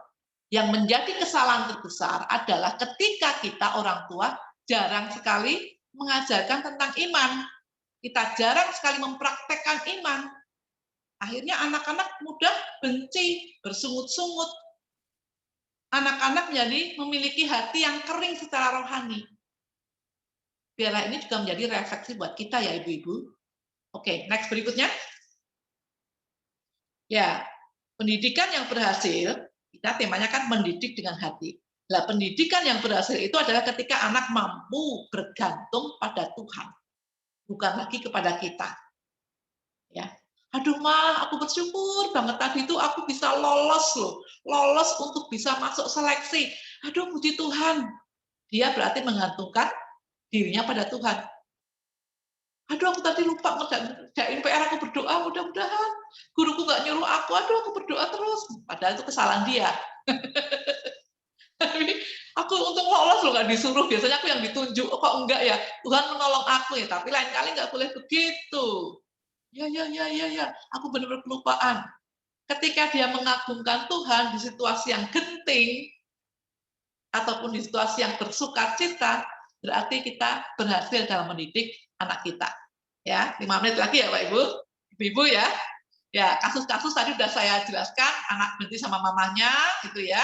Yang menjadi kesalahan terbesar adalah ketika kita orang tua jarang sekali mengajarkan tentang iman. Kita jarang sekali mempraktekkan iman. Akhirnya anak-anak mudah benci, bersungut-sungut. Anak-anak menjadi memiliki hati yang kering secara rohani. Biarlah ini juga menjadi refleksi buat kita ya ibu-ibu. Oke, next berikutnya. Ya, pendidikan yang berhasil, kita temanya kan mendidik dengan hati. Nah, pendidikan yang berhasil itu adalah ketika anak mampu bergantung pada Tuhan. Bukan lagi kepada kita. Ya. Aduh mah, aku bersyukur banget tadi itu aku bisa lolos loh. Lolos untuk bisa masuk seleksi. Aduh puji Tuhan. Dia berarti menggantungkan dirinya pada Tuhan. Aduh aku tadi lupa ngerjain PR, aku berdoa mudah-mudahan. Guruku nggak nyuruh aku, aduh aku berdoa terus. Padahal itu kesalahan dia. Tapi aku untung lolos loh, nggak disuruh. Biasanya aku yang ditunjuk, kok enggak ya. Tuhan menolong aku ya, tapi lain kali nggak boleh begitu. Ya, aku benar-benar kelupaan. Ketika dia mengagungkan Tuhan di situasi yang genting, ataupun di situasi yang bersukacita, berarti kita berhasil dalam mendidik anak kita. Ya, 5 menit lagi ya Pak Ibu, Ibu ya. Ya, kasus-kasus tadi sudah saya jelaskan, anak benci sama mamanya, gitu ya.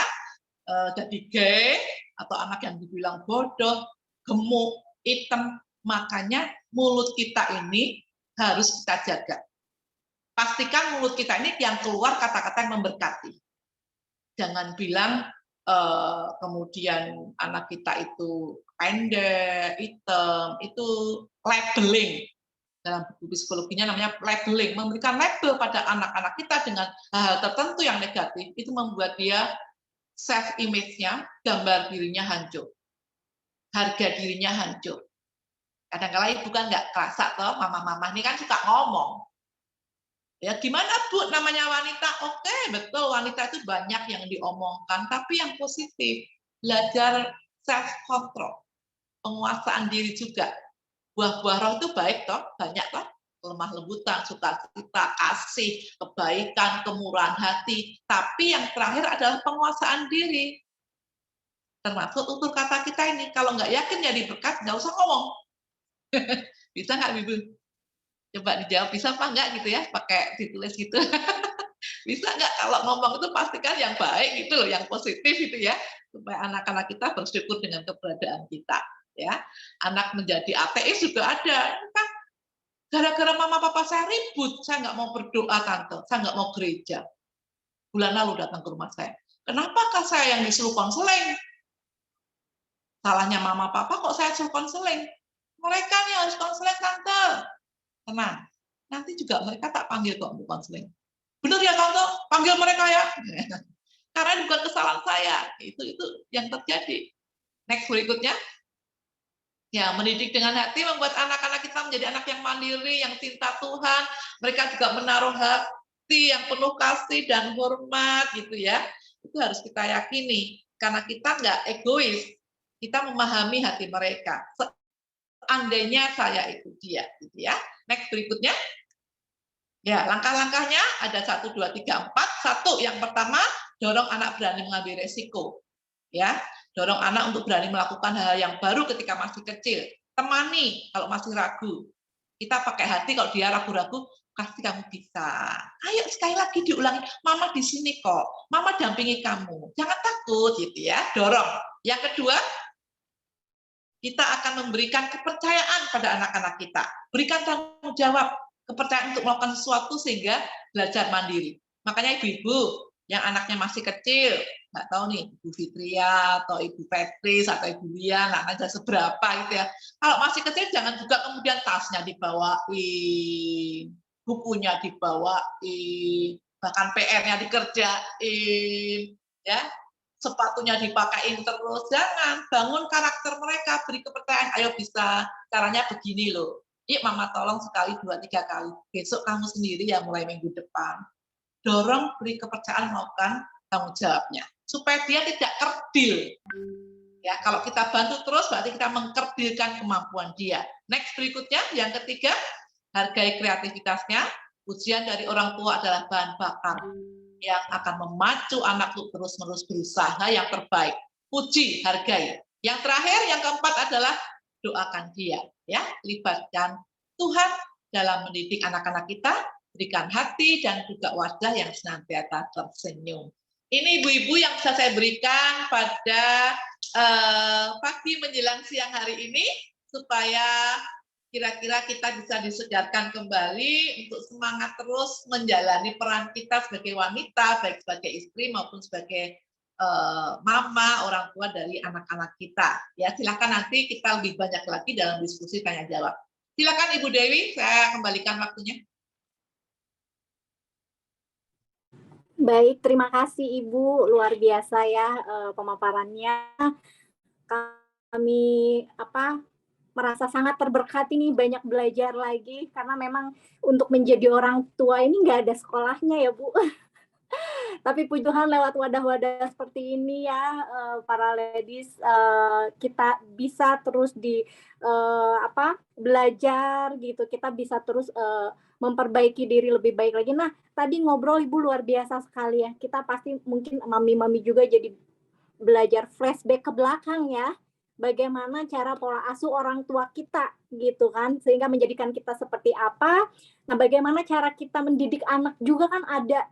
Jadi gay, atau anak yang dibilang bodoh, gemuk, hitam, makanya mulut kita ini harus kita jaga. Pastikan mulut kita ini yang keluar kata-kata yang memberkati. Jangan bilang kemudian anak kita itu pendek, hitam, itu labeling. Dalam buku psikologinya namanya labeling. Memberikan label pada anak-anak kita dengan hal tertentu yang negatif, itu membuat dia self-image-nya, gambar dirinya hancur. Harga dirinya hancur. Kadang-kadang ibu kan nggak kerasa toh, mama-mama ini kan suka ngomong. Ya gimana Bu namanya wanita? Oke, betul wanita itu banyak yang diomongkan, tapi yang positif. Belajar self-control, penguasaan diri juga. Buah-buah roh itu baik toh, banyak toh. Lemah lembutan, sukacita, kasih, kebaikan, kemurahan hati. Tapi yang terakhir adalah penguasaan diri. Termasuk tutur kata kita ini. Kalau nggak yakin jadi berkat, nggak usah ngomong. Bisa nggak Ibu? Coba dijawab bisa apa enggak gitu ya, pakai ditulis gitu. Bisa nggak kalau ngomong itu pastikan yang baik gitu loh, yang positif gitu ya, supaya anak-anak kita bersyukur dengan keberadaan kita. Ya, anak menjadi ateis juga ada. Kan gara-gara mama papa saya ribut, saya nggak mau berdoa tante, saya nggak mau gereja. Bulan lalu datang ke rumah saya. Kenapakah saya yang disuruh konseling? Salahnya mama papa kok saya suruh konseling? Mereka nih harus konseling tante. Tenang, nanti juga mereka tak panggil kok untuk konseling. Benar ya tante, panggil mereka ya. Karena bukan kesalahan saya. Itu yang terjadi. Next berikutnya. Ya, mendidik dengan hati membuat anak-anak kita menjadi anak yang mandiri, yang cinta Tuhan. Mereka juga menaruh hati yang penuh kasih dan hormat gitu ya. Itu harus kita yakini. Karena kita nggak egois. Kita memahami hati mereka. Seandainya saya itu dia, gitu ya. Next berikutnya. Ya, langkah-langkahnya ada 1, 2, 3, 4. 1, yang pertama, dorong anak berani mengambil resiko. Ya, dorong anak untuk berani melakukan hal yang baru ketika masih kecil. Temani kalau masih ragu. Kita pakai hati kalau dia ragu-ragu, pasti kamu bisa. Ayo sekali lagi diulangi, mama di sini kok. Mama dampingi kamu. Jangan takut gitu ya, dorong. Yang kedua, kita akan memberikan kepercayaan pada anak-anak kita. Berikan tanggung jawab kepercayaan untuk melakukan sesuatu sehingga belajar mandiri. Makanya ibu-ibu yang anaknya masih kecil, nggak tahu nih, Ibu Fitria atau Ibu Petris atau Ibu Lia, nggak aja seberapa gitu ya. Kalau masih kecil jangan juga kemudian tasnya dibawain, bukunya dibawain, bahkan PR-nya dikerjain, ya, sepatunya dipakein terus. Jangan, bangun karakter mereka, beri kepercayaan. Ayo bisa, caranya begini loh. Yuk mama tolong sekali, 2, 3 kali. Besok kamu sendiri ya mulai minggu depan. Dorong, beri kepercayaan, melakukan tanggung jawabnya. Supaya dia tidak kerdil. Ya, kalau kita bantu terus, berarti kita mengkerdilkan kemampuan dia. Next berikutnya, yang ketiga, hargai kreativitasnya. Pujian dari orang tua adalah bahan bakar yang akan memacu anak untuk terus-menerus berusaha yang terbaik. Puji, hargai. Yang terakhir, yang keempat adalah doakan dia. Ya, libatkan Tuhan dalam mendidik anak-anak kita, berikan hati dan juga wajah yang senantiasa tersenyum. Ini ibu-ibu yang bisa saya berikan pada pagi menjelang siang hari ini, supaya kira-kira kita bisa disegarkan kembali untuk semangat terus menjalani peran kita sebagai wanita, baik sebagai istri maupun sebagai mama, orang tua dari anak-anak kita. Ya, silakan nanti kita lebih banyak lagi dalam diskusi tanya jawab. Silakan Ibu Dewi, saya kembalikan waktunya. Baik, terima kasih Ibu, luar biasa ya pemaparannya. Kami merasa sangat terberkati nih, banyak belajar lagi karena memang untuk menjadi orang tua ini nggak ada sekolahnya ya Bu. Tapi puji Tuhan lewat wadah-wadah seperti ini ya, para ladies, kita bisa terus belajar gitu, kita bisa terus memperbaiki diri lebih baik lagi. Nah, tadi ngobrol Ibu luar biasa sekali ya. Kita pasti mungkin mami-mami juga jadi belajar flashback ke belakang ya. Bagaimana cara pola asuh orang tua kita gitu kan, sehingga menjadikan kita seperti apa. Nah, bagaimana cara kita mendidik anak juga kan ada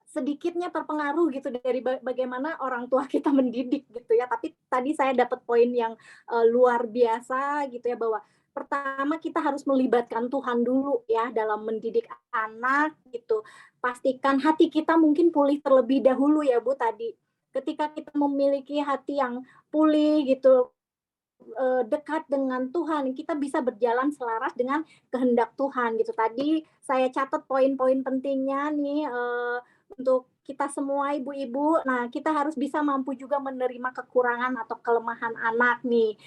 sedikitnya terpengaruh gitu dari bagaimana orang tua kita mendidik gitu ya. Tapi tadi saya dapat poin yang luar biasa gitu ya, bahwa pertama kita harus melibatkan Tuhan dulu ya dalam mendidik anak gitu. Pastikan hati kita mungkin pulih terlebih dahulu ya Bu tadi. Ketika kita memiliki hati yang pulih gitu, dekat dengan Tuhan, kita bisa berjalan selaras dengan kehendak Tuhan gitu. Tadi saya catat poin-poin pentingnya nih untuk kita semua ibu-ibu. Nah, kita harus bisa mampu juga menerima kekurangan atau kelemahan anak nih.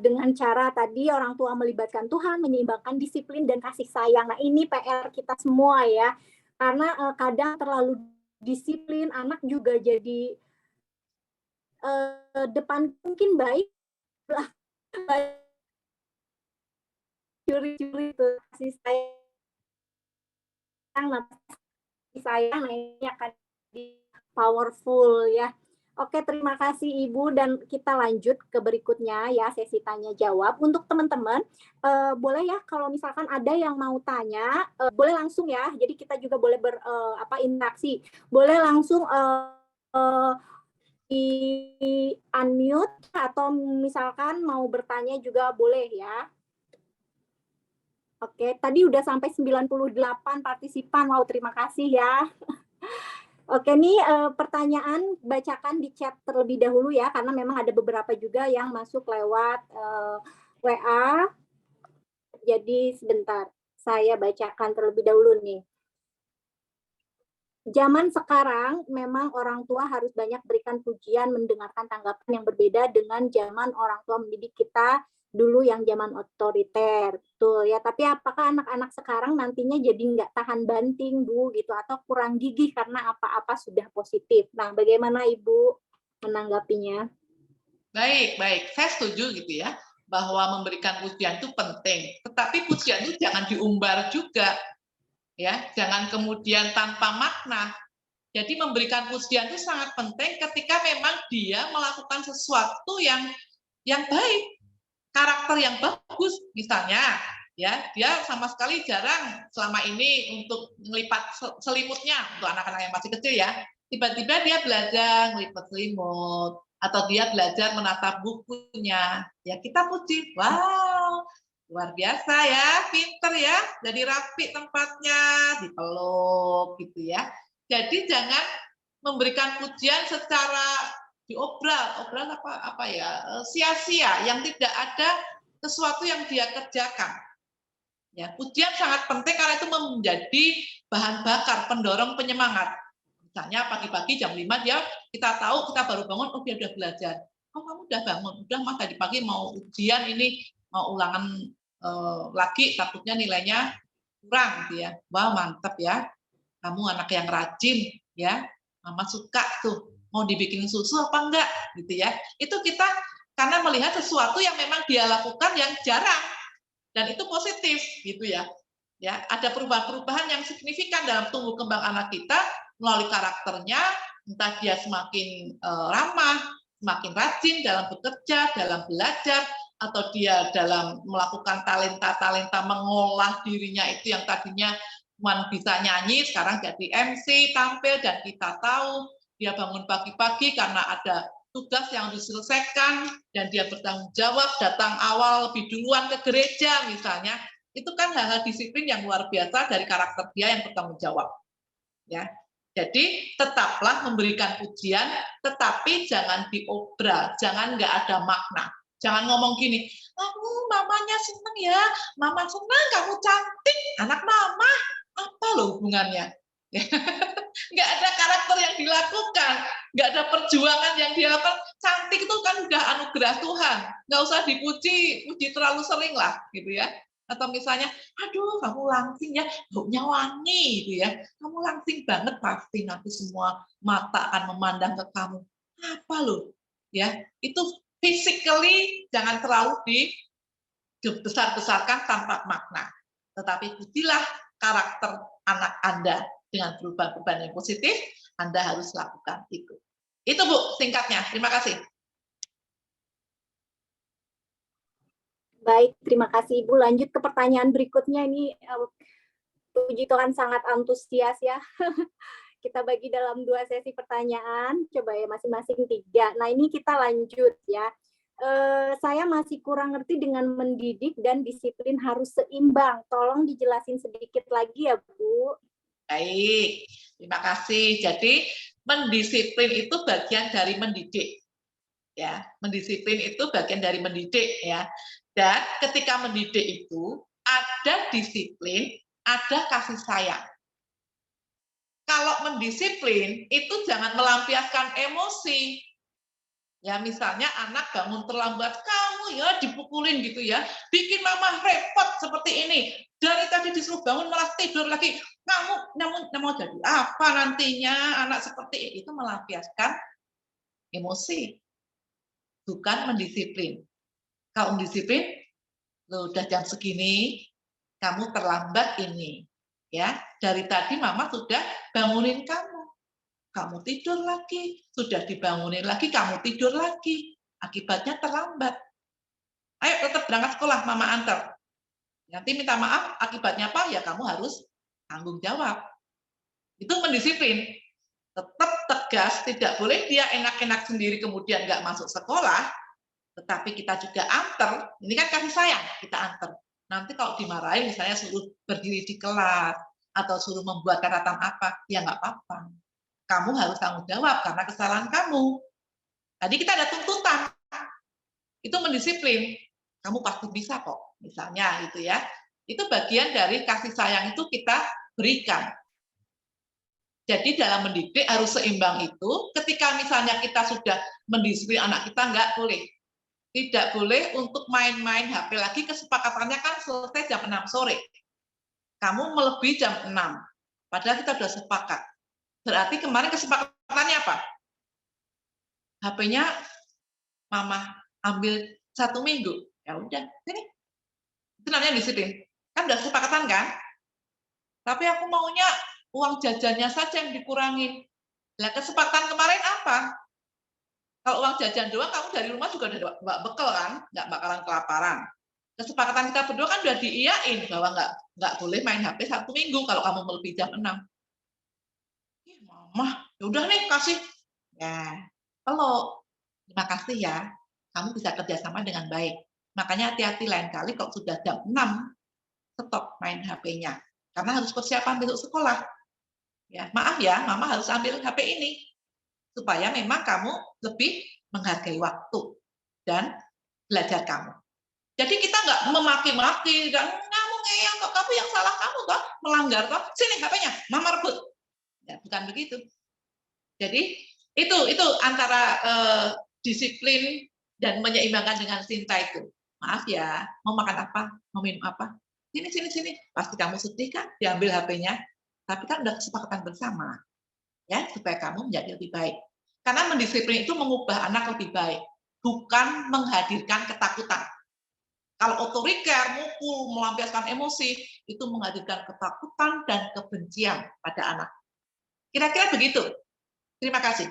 Dengan cara tadi orang tua melibatkan Tuhan, menyeimbangkan disiplin dan kasih sayang. Nah, ini PR kita semua ya. Karena kadang terlalu disiplin, anak juga jadi depan mungkin baik lah, curi-curi tuh kasih sayang, ini akan di powerful ya. Oke, terima kasih Ibu, dan kita lanjut ke berikutnya ya, sesi tanya jawab. Untuk teman-teman, boleh ya kalau misalkan ada yang mau tanya, boleh langsung ya. Jadi kita juga boleh berinteraksi. Boleh langsung di unmute atau misalkan mau bertanya juga boleh ya. Oke, tadi udah sampai 98 partisipan. Wow, terima kasih ya. Oke, nih pertanyaan bacakan di chat terlebih dahulu ya, karena memang ada beberapa juga yang masuk lewat WA. Jadi sebentar, saya bacakan terlebih dahulu nih. Zaman sekarang memang orang tua harus banyak berikan pujian, mendengarkan tanggapan yang berbeda dengan zaman orang tua mendidik kita dulu yang zaman otoriter. Betul ya, tapi apakah anak-anak sekarang nantinya jadi nggak tahan banting Bu gitu, atau kurang gigih karena apa-apa sudah positif? Nah, bagaimana Ibu menanggapinya? Baik. Saya setuju gitu ya, bahwa memberikan pujian itu penting. Tetapi pujian itu jangan diumbar juga. Ya, jangan kemudian tanpa makna. Jadi memberikan pujian itu sangat penting ketika memang dia melakukan sesuatu yang baik, karakter yang bagus, misalnya ya, dia sama sekali jarang selama ini untuk melipat selimutnya untuk anak-anak yang masih kecil ya. Tiba-tiba dia belajar melipat selimut atau dia belajar menatap bukunya. Ya, kita puji, wow, Luar biasa ya, pinter ya. Jadi rapi tempatnya, dipeluk gitu ya. Jadi jangan memberikan pujian secara diobral, obral apa ya, sia-sia, yang tidak ada sesuatu yang dia kerjakan. Ya, pujian sangat penting karena itu menjadi bahan bakar, pendorong, penyemangat. Misalnya pagi-pagi jam 5 dia, kita tahu kita baru bangun, oh dia udah belajar. Oh kamu udah bangun, udah mas tadi pagi mau ujian ini, mau ulangan lagi, takutnya nilainya kurang gitu ya. Wah mantap ya, kamu anak yang rajin ya, mama suka tuh, mau dibikin susu apa enggak gitu ya. Itu kita karena melihat sesuatu yang memang dia lakukan yang jarang, dan itu positif gitu ya. Ya, ada perubahan-perubahan yang signifikan dalam tumbuh kembang anak kita melalui karakternya, entah dia semakin ramah, semakin rajin dalam bekerja, dalam belajar, atau dia dalam melakukan talenta-talenta mengolah dirinya itu yang tadinya cuma bisa nyanyi, sekarang jadi MC, tampil, dan kita tahu dia bangun pagi-pagi karena ada tugas yang diselesaikan, dan dia bertanggung jawab, datang awal lebih duluan ke gereja misalnya. Itu kan hal-hal disiplin yang luar biasa dari karakter dia yang bertanggung jawab. Ya, jadi tetaplah memberikan pujian, tetapi jangan diobral, jangan nggak ada makna. Jangan ngomong gini, mamanya seneng ya, mama senang kamu cantik, anak mama, apa loh hubungannya? Nggak ada karakter yang dilakukan, nggak ada perjuangan yang dia lakukan. Cantik itu kan udah anugerah Tuhan, nggak usah dipuji, puji terlalu sering lah, gitu ya. Atau misalnya, aduh kamu langsing ya, baunya wangi gitu ya, kamu langsing banget, pasti nanti semua mata akan memandang ke kamu. Apa loh? Ya, itu physically jangan terlalu dibesar-besarkan tanpa makna. Tetapi pujilah karakter anak Anda dengan perubahan-perubahan yang positif, Anda harus lakukan itu. Itu Bu, singkatnya. Terima kasih. Baik, terima kasih Ibu. Lanjut ke pertanyaan berikutnya. Ini puji Tuhan sangat antusias ya. Kita bagi dalam 2 sesi pertanyaan, coba ya masing-masing 3. Nah ini kita lanjut ya. Saya masih kurang ngerti dengan mendidik dan disiplin harus seimbang. Tolong dijelasin sedikit lagi ya Bu. Baik, terima kasih. Jadi mendisiplin itu bagian dari mendidik. Ya, mendisiplin itu bagian dari mendidik ya. Dan ketika mendidik itu ada disiplin, ada kasih sayang. Kalau mendisiplin itu jangan melampiaskan emosi. Ya misalnya anak bangun terlambat, kamu ya dipukulin gitu ya, bikin mama repot seperti ini. Dari tadi disuruh bangun malah tidur lagi. Kamu mau jadi apa nantinya anak seperti itu, melampiaskan emosi. Bukan mendisiplin. Kalau mendisiplin, lo udah jam segini, kamu terlambat ini. Ya, dari tadi mama sudah bangunin kamu. Kamu tidur lagi, sudah dibangunin lagi, kamu tidur lagi. Akibatnya terlambat. Ayo tetap berangkat sekolah, mama antar. Nanti minta maaf, akibatnya apa? Ya kamu harus tanggung jawab. Itu mendisiplin. Tetap tegas, tidak boleh dia enak-enak sendiri kemudian nggak masuk sekolah, tetapi kita juga antar. Ini kan kasih sayang, kita antar. Nanti kalau dimarahin misalnya suruh berdiri di kelas atau suruh membuat catatan apa, ya nggak apa-apa. Kamu harus tanggung jawab karena kesalahan kamu. Tadi kita ada tuntutan. Itu mendisiplin. Kamu pasti bisa kok, misalnya itu ya. Itu bagian dari kasih sayang itu kita berikan. Jadi dalam mendidik harus seimbang itu. Ketika misalnya kita sudah mendisiplin anak kita, nggak boleh. Tidak boleh untuk main-main HP lagi, kesepakatannya kan selesai jam 6 sore. Kamu melebihi jam 6. Padahal kita sudah sepakat. Berarti kemarin kesepakatannya apa? HP-nya mama ambil 1 minggu. Ya udah, sini. Itu namanya disiplin. Kan udah kesepakatan kan? Tapi aku maunya uang jajannya saja yang dikurangin. Nah, kesepakatan kemarin apa? Kalau uang jajan doang, kamu dari rumah juga udah bekal kan, nggak bakalan kelaparan. Kesepakatan kita berdua kan udah diiyain bahwa nggak boleh main HP 1 minggu kalau kamu melebihi jam 6. Mama, ya udah nih kasih. Ya, kalau terima kasih ya, kamu bisa kerjasama dengan baik. Makanya hati-hati lain kali kalau sudah jam 6, stop main HP-nya. Karena harus persiapan besok sekolah. Ya, maaf ya, mama harus ambil HP ini. Supaya memang kamu lebih menghargai waktu dan belajar kamu. Jadi kita nggak memaki-maki dan kamu ngeyang kok, kamu yang salah kamu toh, melanggar toh, sini HP-nya, mama rebut. Ya, bukan begitu. Jadi itu antara disiplin dan menyeimbangkan dengan cinta itu. Maaf ya, mau makan apa, mau minum apa, sini. Pasti kamu sedih kan, diambil HP-nya. Tapi kan udah kesepakatan bersama, ya supaya kamu menjadi lebih baik. Karena mendisiplin itu mengubah anak lebih baik, bukan menghadirkan ketakutan. Kalau otoriter, mukul, melampiaskan emosi, itu menghadirkan ketakutan dan kebencian pada anak. Kira-kira begitu. Terima kasih.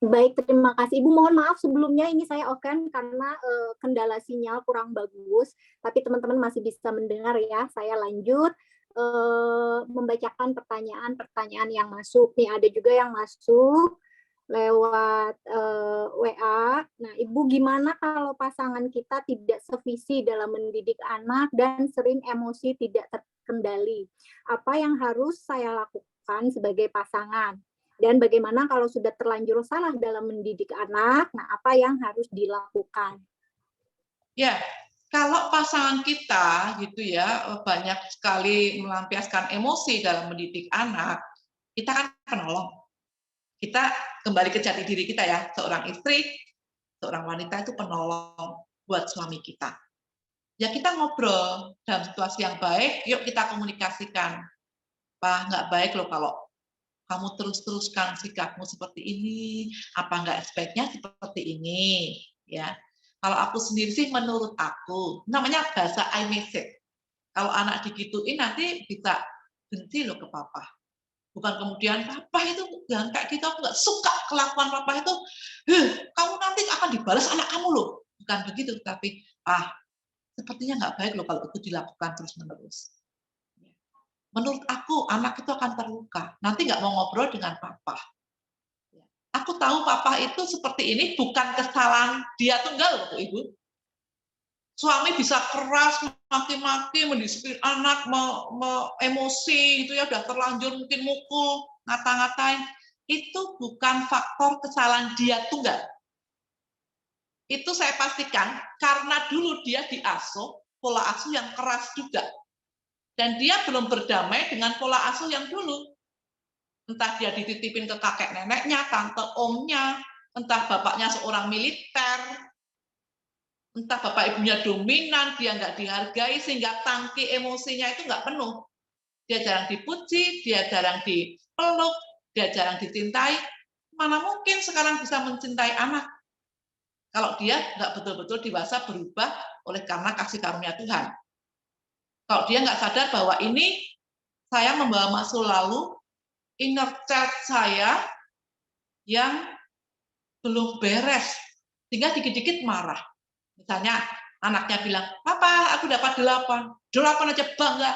Baik, terima kasih. Ibu mohon maaf sebelumnya ini saya off-kan karena kendala sinyal kurang bagus, tapi teman-teman masih bisa mendengar ya. Saya lanjut membacakan pertanyaan-pertanyaan yang masuk. Nih ada juga yang masuk lewat WA. Nah, Ibu gimana kalau pasangan kita tidak sevisi dalam mendidik anak dan sering emosi tidak terkendali? Apa yang harus saya lakukan sebagai pasangan? Dan bagaimana kalau sudah terlanjur salah dalam mendidik anak, nah apa yang harus dilakukan? Ya, kalau pasangan kita gitu ya banyak sekali melampiaskan emosi dalam mendidik anak, kita kan penolong. Kita kembali ke jati diri kita ya, seorang istri, seorang wanita itu penolong buat suami kita. Ya kita ngobrol dalam situasi yang baik, yuk kita komunikasikan. Pak, nggak baik loh kalau kamu terus-teruskan sikapmu seperti ini, apa enggak sebaiknya seperti ini, ya. Kalau aku sendiri sih menurut aku, namanya bahasa I message. Kalau anak digituin nanti bisa benci loh ke papa. Bukan kemudian papa itu jangan kayak gitu, aku nggak suka kelakuan papa itu, kamu nanti akan dibalas anak kamu loh. Bukan begitu, tapi sepertinya nggak baik loh kalau itu dilakukan terus-menerus. Menurut aku, anak itu akan terluka. Nanti nggak mau ngobrol dengan papa. Aku tahu papa itu seperti ini bukan kesalahan dia tunggal, Ibu. Suami bisa keras, maki-maki, mendisiplin anak, emosi, itu ya udah terlanjur mungkin mukul, ngata-ngatain. Itu bukan faktor kesalahan dia tunggal. Itu saya pastikan karena dulu dia diasuh, pola asuh yang keras juga. Dan dia belum berdamai dengan pola asuh yang dulu. Entah dia dititipin ke kakek neneknya, tante omnya, entah bapaknya seorang militer, entah bapak ibunya dominan, dia nggak dihargai, sehingga tangki emosinya itu nggak penuh. Dia jarang dipuji, dia jarang dipeluk, dia jarang dicintai. Mana mungkin sekarang bisa mencintai anak? Kalau dia nggak betul-betul dewasa berubah oleh karena kasih karunia Tuhan. Kalau dia nggak sadar bahwa ini saya membawa masa lalu, inner child saya yang belum beres, sehingga dikit-dikit marah. Misalnya anaknya bilang, papa aku dapat 8 aja bangga,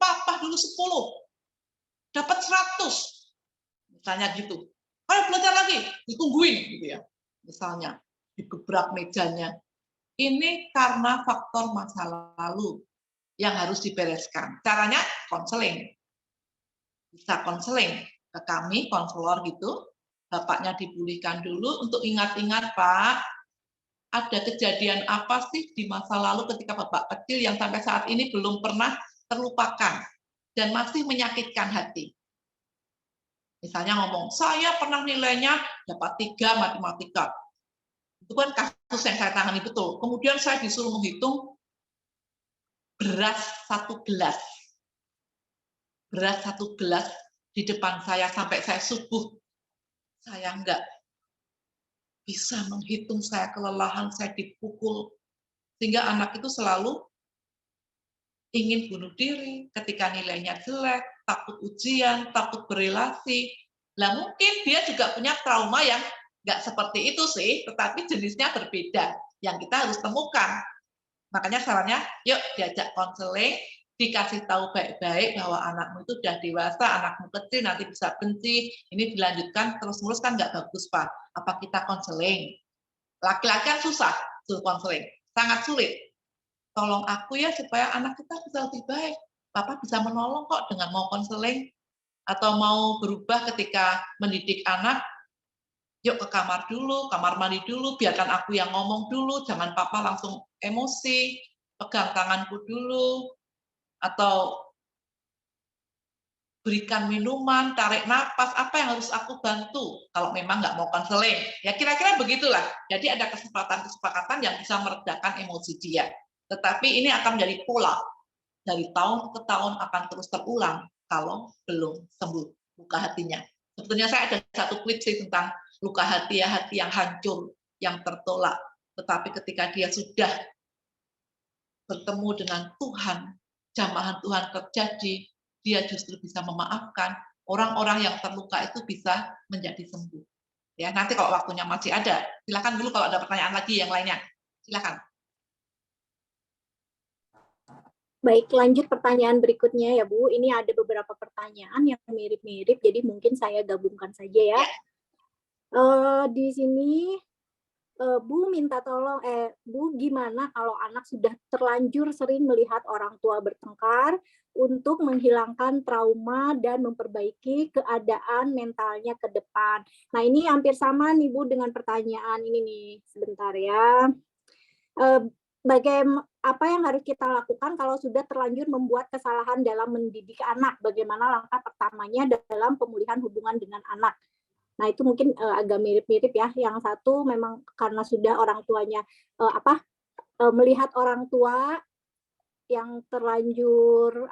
papa dulu 10, dapat 100. Misalnya gitu. Ayo belajar lagi, ditungguin gitu ya. Misalnya, digebrak mejanya. Ini karena faktor masa lalu yang harus dibereskan. Caranya konseling. Bisa konseling ke kami, konselor gitu. Bapaknya dibulikan dulu untuk ingat-ingat, Pak, ada kejadian apa sih di masa lalu ketika Bapak kecil yang sampai saat ini belum pernah terlupakan dan masih menyakitkan hati. Misalnya ngomong, saya pernah nilainya dapat 3 matematika. Itu kan kasus yang saya tangani betul. Kemudian saya disuruh menghitung beras 1 gelas. Beras 1 gelas di depan saya sampai saya subuh. Saya enggak bisa menghitung, saya kelelahan, saya dipukul. Sehingga anak itu selalu ingin bunuh diri ketika nilainya jelek, takut ujian, takut berelasi. Lah mungkin dia juga punya trauma yang enggak seperti itu sih, tetapi jenisnya berbeda yang kita harus temukan. Makanya sarannya, yuk diajak konseling, dikasih tahu baik-baik bahwa anakmu itu sudah dewasa, anakmu kecil nanti bisa benci, ini dilanjutkan terus-menerus kan nggak bagus, Pak. Apa kita konseling? Laki-laki kan susah, suruh konseling. Sangat sulit. Tolong aku ya supaya anak kita bisa lebih baik. Papa bisa menolong kok dengan mau konseling atau mau berubah ketika mendidik anak. Yuk ke kamar dulu, kamar mandi dulu, biarkan aku yang ngomong dulu, jangan papa langsung emosi, pegang tanganku dulu, atau berikan minuman, tarik napas, apa yang harus aku bantu kalau memang nggak mau konseling. Ya kira-kira begitulah. Jadi ada kesepakatan yang bisa meredakan emosi dia. Tetapi ini akan menjadi pola. Dari tahun ke tahun akan terus terulang kalau belum sembuh luka hatinya. Sebetulnya saya ada satu klip sih tentang luka hati ya, hati yang hancur, yang tertolak. Tetapi ketika dia sudah bertemu dengan Tuhan, jamahan Tuhan terjadi, dia justru bisa memaafkan. Orang-orang yang terluka itu bisa menjadi sembuh. Ya, nanti kalau waktunya masih ada, silakan dulu kalau ada pertanyaan lagi yang lainnya. Silakan. Baik, lanjut pertanyaan berikutnya ya Bu. Ini ada beberapa pertanyaan yang mirip-mirip, jadi mungkin saya gabungkan saja ya. Di sini Bu minta tolong, Bu gimana kalau anak sudah terlanjur sering melihat orang tua bertengkar untuk menghilangkan trauma dan memperbaiki keadaan mentalnya ke depan. Nah ini hampir sama nih Bu dengan pertanyaan ini nih, sebentar ya. Apa yang harus kita lakukan kalau sudah terlanjur membuat kesalahan dalam mendidik anak? Bagaimana langkah pertamanya dalam pemulihan hubungan dengan anak? Nah itu mungkin agak mirip-mirip ya. Yang satu memang karena sudah orang tuanya melihat orang tua yang terlanjur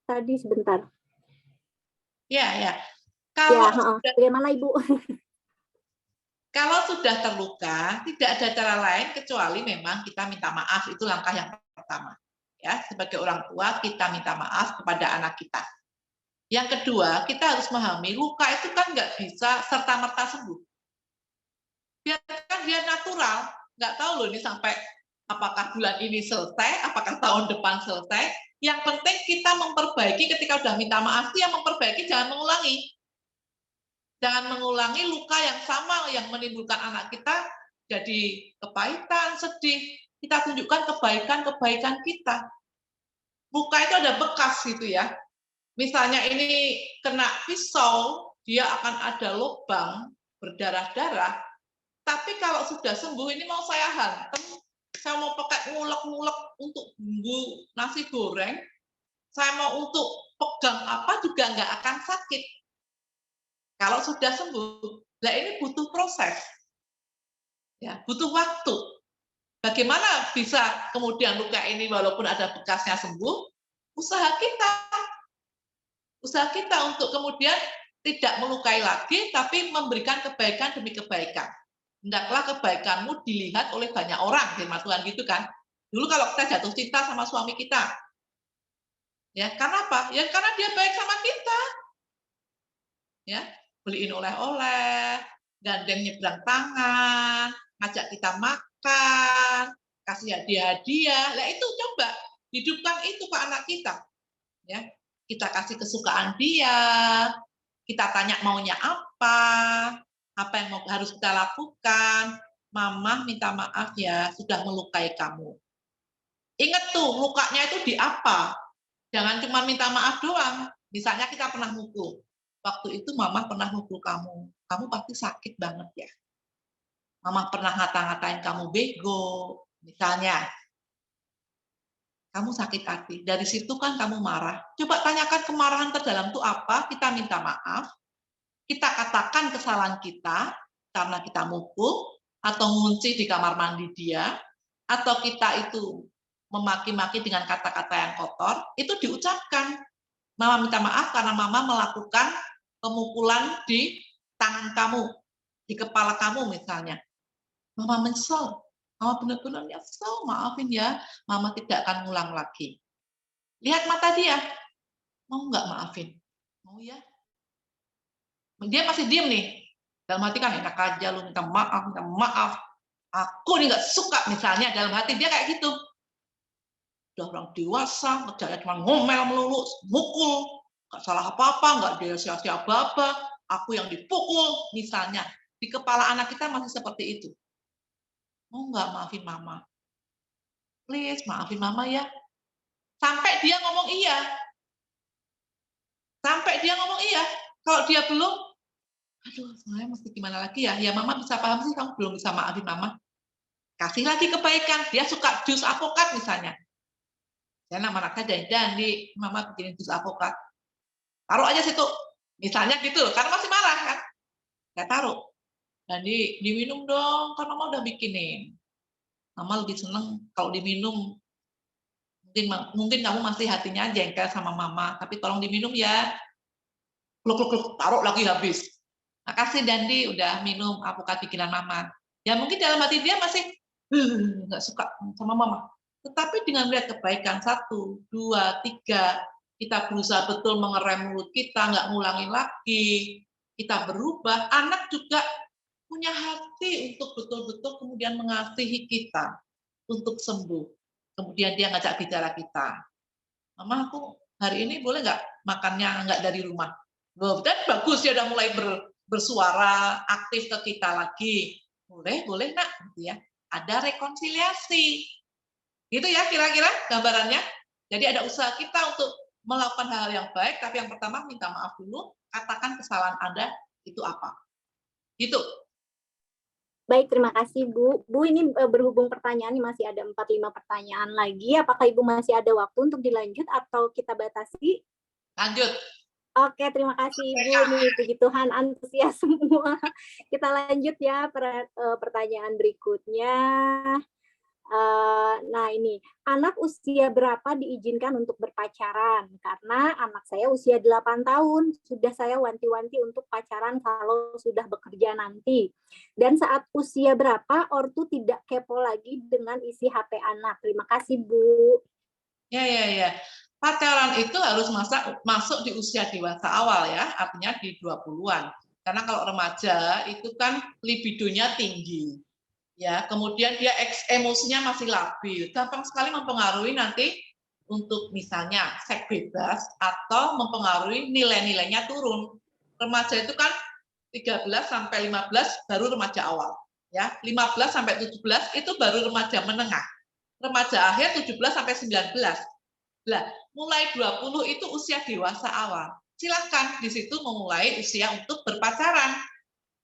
tadi sebentar. Ya. Bagaimana Ibu? Kalau sudah terluka, tidak ada cara lain kecuali memang kita minta maaf. Itu langkah yang pertama. Ya, sebagai orang tua kita minta maaf kepada anak kita. Yang kedua, kita harus memahami luka itu kan nggak bisa serta-merta sembuh. Biarkan dia natural. Nggak tahu loh ini sampai apakah bulan ini selesai, apakah tahun depan selesai. Yang penting kita memperbaiki ketika sudah minta maaf, yang memperbaiki, jangan mengulangi. Jangan mengulangi luka yang sama yang menimbulkan anak kita jadi kepahitan, sedih. Kita tunjukkan kebaikan-kebaikan kita. Luka itu ada bekas gitu ya. Misalnya ini kena pisau, dia akan ada lubang berdarah-darah. Tapi kalau sudah sembuh, ini mau saya hantam, saya mau pakai ngulek-ngulek untuk bumbu nasi goreng, saya mau untuk pegang apa juga nggak akan sakit. Kalau sudah sembuh, nah ini butuh proses, ya, butuh waktu. Bagaimana bisa kemudian luka ini walaupun ada bekasnya sembuh? Usaha kita untuk kemudian tidak melukai lagi, tapi memberikan kebaikan demi kebaikan. Hendaklah kebaikanmu dilihat oleh banyak orang, firman Tuhan gitu kan. Dulu kalau kita jatuh cinta sama suami kita, ya karena apa? Ya karena dia baik sama kita, ya. Beliin oleh-oleh, gandeng nyebrang tangan, ngajak kita makan, kasih hadiah-hadiah. Lah itu coba hidupkan itu ke anak kita. Ya, kita kasih kesukaan dia, kita tanya maunya apa yang harus kita lakukan. Mama minta maaf ya, sudah melukai kamu. Ingat tuh, lukanya itu di apa? Jangan cuma minta maaf doang. Misalnya kita pernah mukul. Waktu itu mama pernah mukul kamu. Kamu pasti sakit banget ya. Mama pernah ngata-ngatain kamu bego. Misalnya. Kamu sakit hati. Dari situ kan kamu marah. Coba tanyakan kemarahan terdalam itu apa. Kita minta maaf. Kita katakan kesalahan kita. Karena kita mukul. Atau ngunci di kamar mandi dia. Atau kita itu memaki-maki dengan kata-kata yang kotor. Itu diucapkan. Mama minta maaf karena mama melakukan pemukulan di tangan kamu, di kepala kamu misalnya. Mama menyesal, mama benar-benar nyesel, maafin ya, mama tidak akan ngulang lagi. Lihat mata dia, mau nggak maafin? Mau ya? Dia masih diem nih, dalam hati kan enak aja lu minta maaf. Aku nih nggak suka misalnya, dalam hati dia kayak gitu. Udah orang dewasa, kerjanya cuma ngomel melulu, mukul, nggak salah apa-apa, nggak dia sia-sia apa-apa, aku yang dipukul, misalnya. Di kepala anak kita masih seperti itu. mau nggak maafin mama? Please, maafin mama ya. Sampai dia ngomong iya. Sampai dia ngomong iya. Kalau dia belum, aduh, saya mesti gimana lagi ya? Ya mama bisa paham sih, kamu belum bisa maafin mama. Kasih lagi kebaikan. Dia suka jus alpukat misalnya. Saya nama anaknya Dandi, mama bikinin jus alpukat. Taruh aja situ. Misalnya gitu, karena masih marah kan. Saya taruh. Dandi, diminum dong, kan mama udah bikinin. Mama lebih seneng kalau diminum. Mungkin kamu masih hatinya jengkel sama mama, tapi tolong diminum ya. Kluk, taruh lagi habis. Makasih Dandi udah minum alpukat bikinan mama. Ya mungkin dalam hati dia masih nggak suka sama mama. Tetapi dengan melihat kebaikan 1, 2, 3, kita berusaha betul mengerem mulut kita, nggak ngulangin lagi, kita berubah, anak juga punya hati untuk betul-betul kemudian mengasihi kita untuk sembuh. Kemudian dia ngajak bicara kita. Mama, aku hari ini boleh nggak makannya nggak dari rumah? Dan bagus, dia udah mulai bersuara aktif ke kita lagi. Boleh nak, gitu ya. Ada rekonsiliasi. Gitu ya kira-kira gambarannya. Jadi ada usaha kita untuk melakukan hal yang baik, tapi yang pertama minta maaf dulu, katakan kesalahan Anda itu apa. Gitu. Baik, terima kasih Bu. Bu, ini berhubung pertanyaan ini masih ada 4-5 pertanyaan lagi. Apakah Ibu masih ada waktu untuk dilanjut atau kita batasi? Lanjut. Oke, terima kasih Ibu. Nih, puji Tuhan antusias semua. Kita lanjut ya pertanyaan berikutnya. Nah ini, anak usia berapa diizinkan untuk berpacaran? Karena anak saya usia 8 tahun, sudah saya wanti-wanti untuk pacaran kalau sudah bekerja nanti. Dan saat usia berapa, ortu tidak kepo lagi dengan isi HP anak. Terima kasih, Bu. Ya. Pacaran itu harus masuk di usia dewasa awal ya, artinya di 20-an. Karena kalau remaja itu kan libidonya tinggi. Ya, kemudian dia emosinya masih labil, gampang sekali mempengaruhi nanti untuk misalnya seks bebas atau mempengaruhi nilai-nilainya turun. Remaja itu kan 13 sampai 15 baru remaja awal, ya. 15 sampai 17 itu baru remaja menengah. Remaja akhir 17 sampai 19. Nah, mulai 20 itu usia dewasa awal. Silahkan di situ memulai usia untuk berpacaran.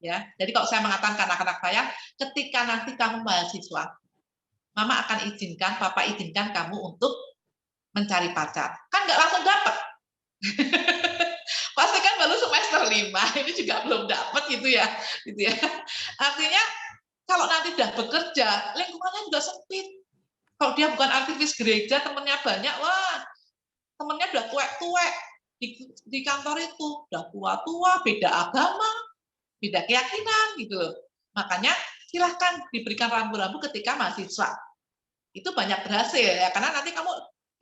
Ya, jadi kalau saya mengatakan ke anak-anak saya, ketika nanti kamu mahasiswa, mama akan izinkan, papa izinkan kamu untuk mencari pacar. Kan nggak langsung dapat. Pasti kan baru semester 5, ini juga belum dapat gitu ya. Artinya kalau nanti udah bekerja, lingkungannya juga sempit. Kalau dia bukan aktivis gereja, temennya banyak, wah, temennya udah tuwek-tuwek di kantor itu, udah tua-tua, beda agama, beda keyakinan gitu loh. Makanya silahkan diberikan rambu-rambu ketika mahasiswa. Itu banyak berhasil ya, karena nanti kamu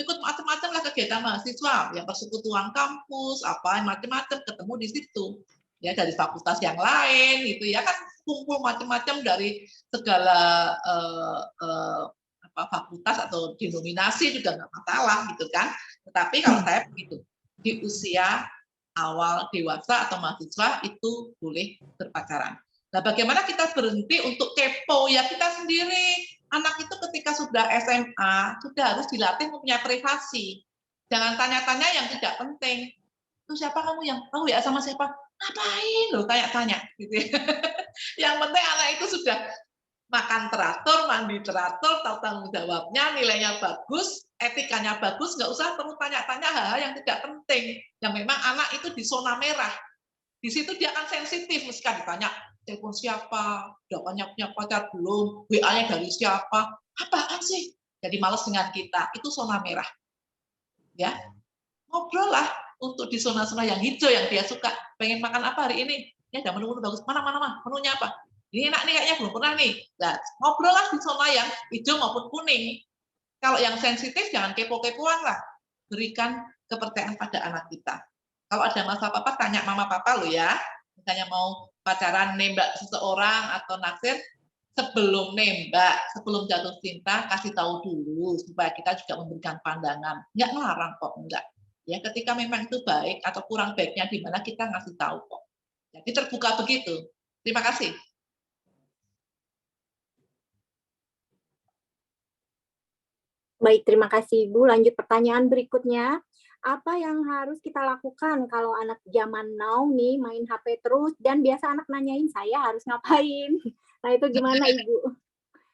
ikut macam-macam lah kegiatan mahasiswa, yang persekutuan kampus, apa macam-macam ketemu di situ. Ya dari fakultas yang lain gitu ya kan kumpul macam-macam dari segala fakultas atau denominasi juga nggak masalah gitu kan. Tetapi kalau saya begitu di usia awal dewasa atau mahasiswa itu boleh berpacaran. Nah, bagaimana kita berhenti untuk kepo? Ya kita sendiri. Anak itu ketika sudah SMA sudah harus dilatih mempunyai privasi. Jangan tanya-tanya yang tidak penting. Itu siapa kamu yang tahu ya sama siapa? Ngapain loh tanya-tanya gitu ya. Yang penting anak itu sudah makan teratur, mandi teratur, tahu tanggung jawabnya, nilainya bagus, etikanya bagus, nggak usah perlu tanya-tanya hal-hal yang tidak penting. Yang memang anak itu di zona merah. Di situ dia akan sensitif, mesti ditanya, telepon siapa, udah punya pacar belum, WA-nya dari siapa, apaan sih? Jadi males dengan kita, itu zona merah. Ya, ngobrol lah untuk di zona-zona yang hijau yang dia suka. Pengen makan apa hari ini? Ya ada menu-menu bagus. Mana, menunya apa? Ini enak nih kayaknya belum pernah nih. Nah, ngobrol lah di zona yang hijau maupun kuning. Kalau yang sensitif jangan kepo-kepoan lah. Berikan kepercayaan pada anak kita. Kalau ada masalah apa-apa tanya mama papa lo ya. Misalnya mau pacaran nembak seseorang atau naksir, sebelum nembak, sebelum jatuh cinta kasih tahu dulu supaya kita juga memberikan pandangan. Nggak ngelarang kok, enggak. Ya, ketika memang itu baik atau kurang baiknya di mana kita ngasih tahu kok. Jadi terbuka begitu. Terima kasih. Baik, terima kasih Ibu. Lanjut pertanyaan berikutnya. Apa yang harus kita lakukan kalau anak zaman now nih main HP terus dan biasa anak nanyain saya harus ngapain? Nah itu gimana Ibu?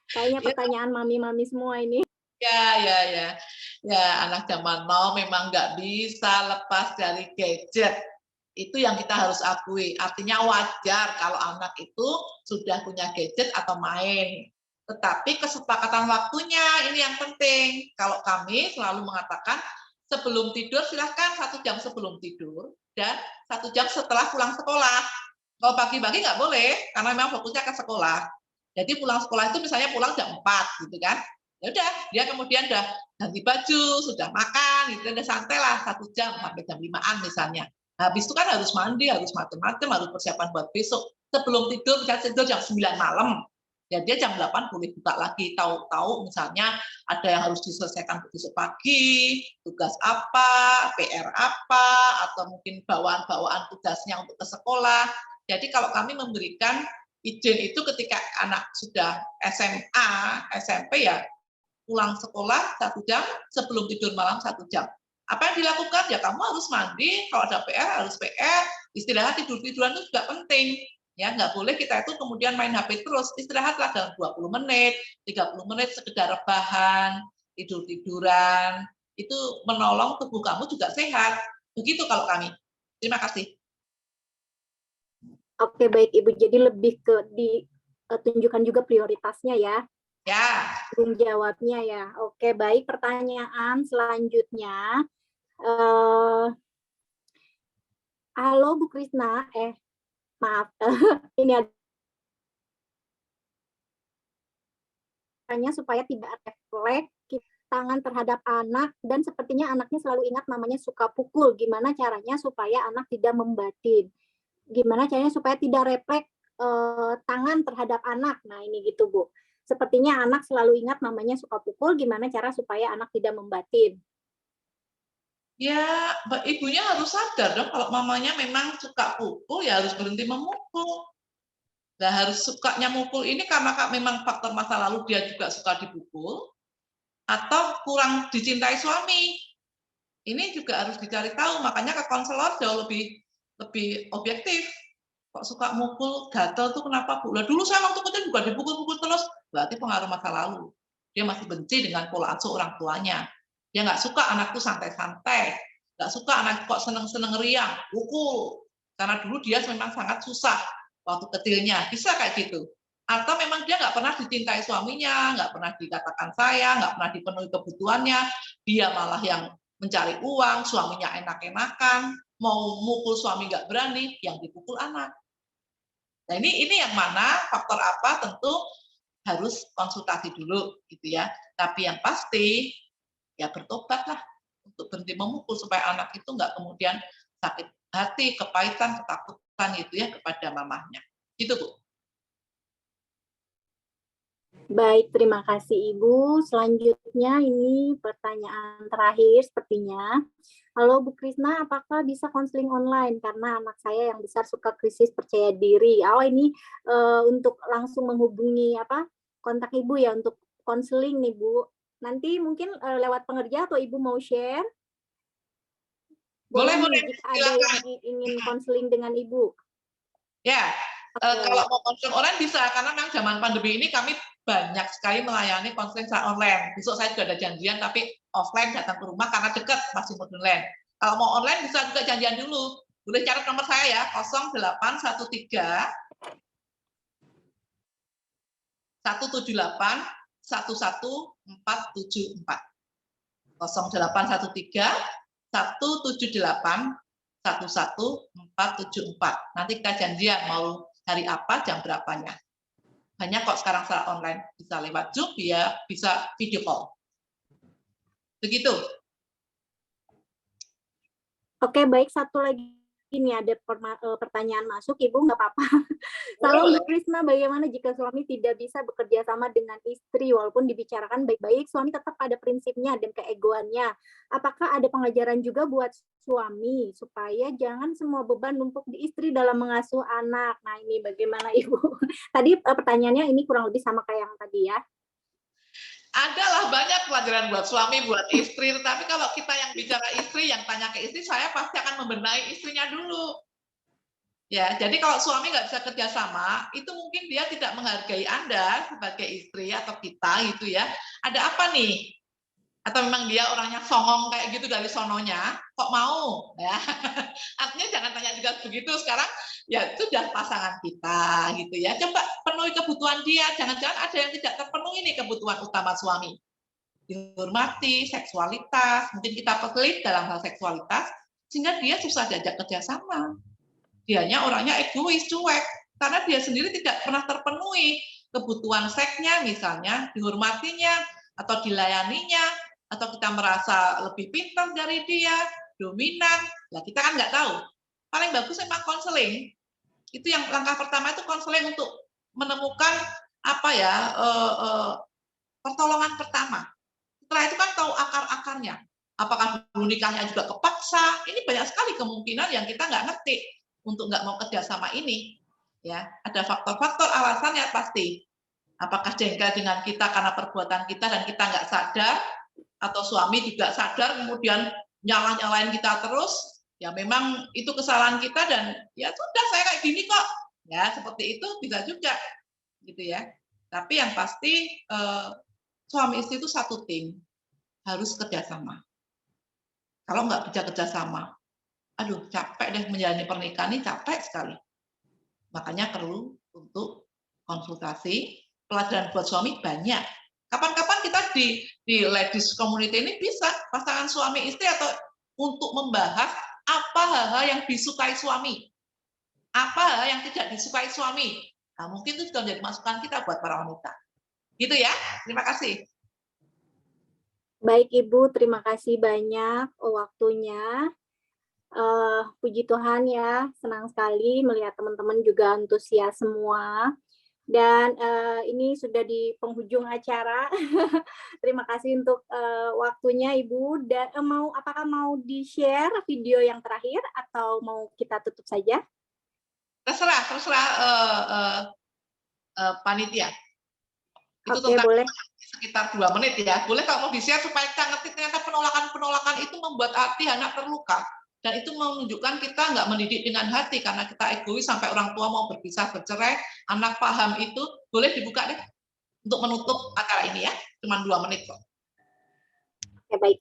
Kayaknya Ya, pertanyaan mami-mami semua ini. ya. Ya, anak zaman now memang nggak bisa lepas dari gadget. Itu yang kita harus akui. Artinya wajar kalau anak itu sudah punya gadget atau main. Tetapi kesepakatan waktunya ini yang penting. Kalau kami selalu mengatakan sebelum tidur silahkan 1 jam sebelum tidur dan 1 jam setelah pulang sekolah. Kalau pagi-pagi nggak boleh karena memang fokusnya ke sekolah. Jadi pulang sekolah itu misalnya pulang jam 4 gitu kan. Ya udah, dia kemudian udah ganti baju, sudah makan, gitu, udah santai lah 1 jam sampai jam 5-an misalnya. Habis itu kan harus mandi, harus macam-macam, harus persiapan buat besok. Sebelum tidur, misalnya tidur jam 9 malam, ya dia jam 8 boleh buka lagi. Tahu-tahu misalnya ada yang harus diselesaikan besok pagi, tugas apa, PR apa, atau mungkin bawaan-bawaan tugasnya untuk ke sekolah. Jadi kalau kami memberikan izin itu ketika anak sudah SMA, SMP ya pulang sekolah 1 jam, sebelum tidur malam 1 jam. Apa yang dilakukan? Ya kamu harus mandi, kalau ada PR harus PR, istirahat tidur-tiduran itu juga penting. Ya, nggak boleh kita itu kemudian main HP terus, istirahatlah dalam 20 menit, 30 menit sekedar rebahan, tidur-tiduran, itu menolong tubuh kamu juga sehat. Begitu kalau kami. Terima kasih. Oke, baik Ibu. Jadi lebih ke ditunjukkan juga prioritasnya ya. Ya. Tanggung jawabnya ya. Oke, baik. Pertanyaan selanjutnya. Halo Bu Krisna. Maaf. Ini adanya supaya tidak refleks tangan terhadap anak dan sepertinya anaknya selalu ingat namanya suka pukul. Gimana caranya supaya anak tidak membatin? Gimana caranya supaya tidak refleks tangan terhadap anak? Nah ini gitu Bu. Sepertinya anak selalu ingat namanya suka pukul, gimana cara supaya anak tidak membatin? Ya, ibunya harus sadar dong kalau mamanya memang suka pukul, ya harus berhenti memukul. Nah, harus sukanya mukul ini karena memang faktor masa lalu dia juga suka dipukul, atau kurang dicintai suami. Ini juga harus dicari tahu, makanya ke konselor jauh lebih objektif. Kok suka mukul, gatel tuh kenapa Bu? Lah dulu saya waktu kecil juga dipukul-pukul terus, berarti pengaruh masa lalu. Dia masih benci dengan pola asuh orang tuanya. Dia nggak suka anakku santai-santai, nggak suka anak kok seneng-seneng riang, pukul. Karena dulu dia memang sangat susah waktu kecilnya, bisa kayak gitu. Atau memang dia nggak pernah dicintai suaminya, nggak pernah dikatakan sayang, nggak pernah dipenuhi kebutuhannya, dia malah yang mencari uang, suaminya enak-enakan, mau mukul suami nggak berani, yang dipukul anak. Nah ini yang mana faktor apa tentu harus konsultasi dulu gitu ya. Tapi yang pasti ya bertobatlah untuk berhenti memukul supaya anak itu nggak kemudian sakit hati, kepahitan, ketakutan gitu ya kepada mamahnya. Gitu Bu. Baik, terima kasih Ibu. Selanjutnya ini pertanyaan terakhir sepertinya. Halo Bu Krisna, apakah bisa konseling online? Karena anak saya yang besar suka krisis percaya diri. Ini untuk langsung menghubungi kontak Ibu ya untuk konseling nih Bu. Nanti mungkin lewat pengerja atau Ibu mau share? Boleh. Jika ada yang ingin konseling dengan Ibu. Ya, kalau mau konseling online bisa, karena memang zaman pandemi ini kami banyak sekali melayani konseling secara online. Besok saya juga ada janjian, tapi offline datang ke rumah karena dekat masih modern land. Kalau mau online bisa juga janjian dulu. Boleh catat nomor saya ya, 0813 178 11474. 0813 178 11474. Nanti kita janjian mau hari apa, jam berapanya. Banyak kok sekarang secara online, bisa lewat Zoom, ya bisa video call. Begitu. Oke, baik. Satu lagi ini ada pertanyaan masuk, Ibu nggak apa-apa. Salam Bu Krisna, bagaimana jika suami tidak bisa bekerja sama dengan istri walaupun dibicarakan baik-baik, suami tetap ada prinsipnya dan keegoannya. Apakah ada pengajaran juga buat suami supaya jangan semua beban numpuk di istri dalam mengasuh anak? Nah ini bagaimana Ibu? Tadi pertanyaannya ini kurang lebih sama kayak yang tadi ya. Adalah banyak pelajaran buat suami, buat istri, tetapi kalau kita yang bicara istri, yang tanya ke istri, saya pasti akan membenahi istrinya dulu. Ya, jadi kalau suami nggak bisa kerjasama, itu mungkin dia tidak menghargai Anda sebagai istri atau kita gitu ya. Ada apa nih? Atau memang dia orangnya songong kayak gitu dari sononya, kok mau? Ya, artinya jangan tanya juga begitu. Sekarang ya sudah pasangan kita gitu ya. Coba penuhi kebutuhan dia. Jangan-jangan ada yang tidak terpenuhi nih kebutuhan utama suami. Dihormati, seksualitas, mungkin kita pelit dalam hal seksualitas, sehingga dia susah diajak kerjasama. Dianya orangnya egois, cuek, karena dia sendiri tidak pernah terpenuhi kebutuhan seksnya, misalnya dihormatinya atau dilayaninya, atau kita merasa lebih pintar dari dia, dominan. Nah, kita kan nggak tahu. Paling bagus memang konseling. Itu yang langkah pertama itu konseling untuk menemukan apa ya pertolongan pertama. Setelah itu kan tahu akar-akarnya. Apakah dulu nikahnya juga kepaksa? Ini banyak sekali kemungkinan yang kita nggak ngerti untuk nggak mau kerjasama ini. Ya, ada faktor-faktor alasannya pasti. Apakah jengkel dengan kita karena perbuatan kita dan kita nggak sadar, atau suami juga sadar kemudian nyalain kita terus, ya memang itu kesalahan kita dan ya sudah saya kayak gini kok. Ya, seperti itu bisa juga. Gitu ya. Tapi yang pasti suami istri itu satu tim, harus kerjasama. Kalau nggak bisa kerjasama, aduh capek deh menjalani pernikahan ini, capek sekali. Makanya perlu untuk konsultasi, pelajaran buat suami banyak. Kapan-kapan kita di ladies community ini bisa pasangan suami istri atau untuk membahas apa hal-hal yang disukai suami, apa hal yang tidak disukai suami. Nah, mungkin itu sudah menjadi masukan kita buat para wanita. Gitu ya, terima kasih. Baik Ibu, terima kasih banyak waktunya. Puji Tuhan ya, senang sekali melihat teman-teman juga antusias semua. Dan ini sudah di penghujung acara. Terima kasih untuk waktunya Ibu. Dan apakah mau di-share video yang terakhir atau mau kita tutup saja? Terserah panitia. Itu Oke, boleh. Sekitar 2 menit ya. Boleh kalau mau di-share supaya kita ngerti ternyata penolakan itu membuat hati anak terluka. Dan itu menunjukkan kita nggak mendidik dengan hati karena kita egois sampai orang tua mau berpisah, bercerai, anak paham itu. Boleh dibuka deh untuk menutup acara ini ya. Cuma 2 menit kok. Oke, baik.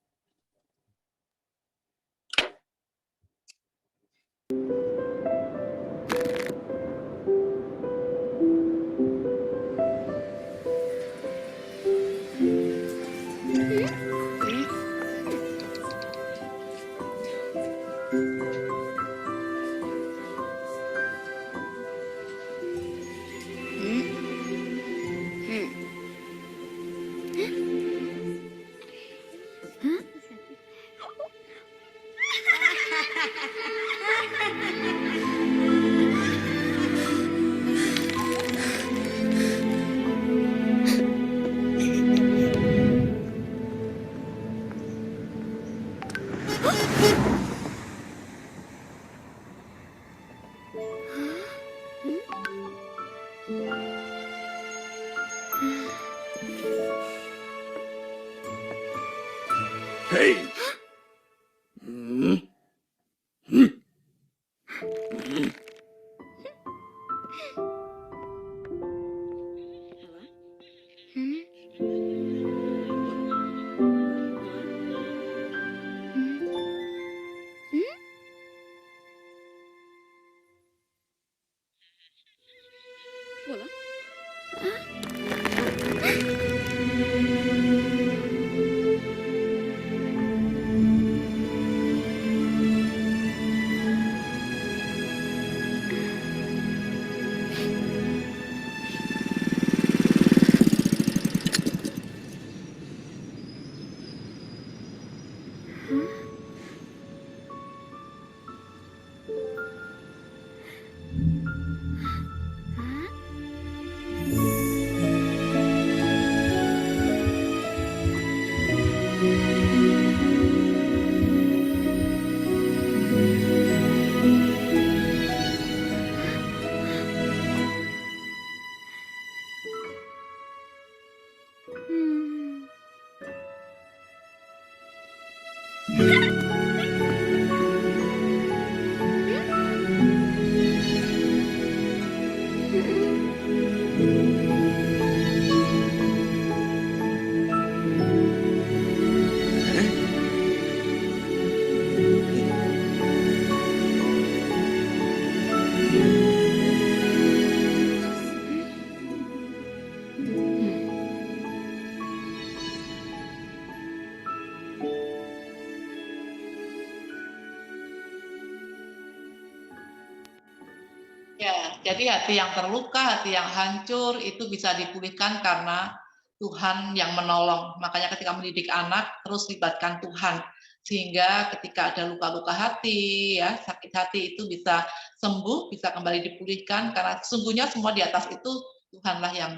Ya, jadi hati yang terluka, hati yang hancur itu bisa dipulihkan karena Tuhan yang menolong. Makanya ketika mendidik anak terus libatkan Tuhan, sehingga ketika ada luka-luka hati, ya sakit hati itu bisa sembuh, bisa kembali dipulihkan karena sesungguhnya semua di atas itu Tuhanlah yang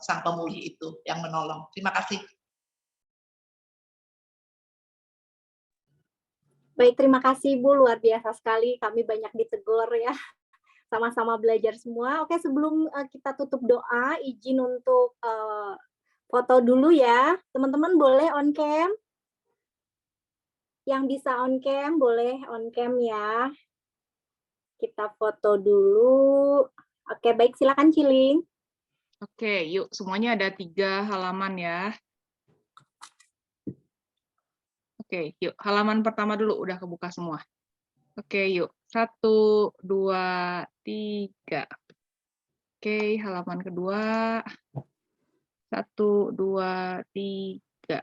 sang pemulih itu yang menolong. Terima kasih. Baik, terima kasih Ibu, luar biasa sekali. Kami banyak ditegur ya. Sama-sama belajar semua. Oke, sebelum kita tutup doa, izin untuk foto dulu ya. Teman-teman boleh on cam? Yang bisa on cam, boleh on cam ya. Kita foto dulu. Oke, baik. Silakan Ciling. Oke, yuk semuanya ada 3 halaman ya. Oke, yuk halaman pertama dulu udah kebuka semua. Oke, yuk 1, 2, 3. Oke, halaman kedua 1, 2, 3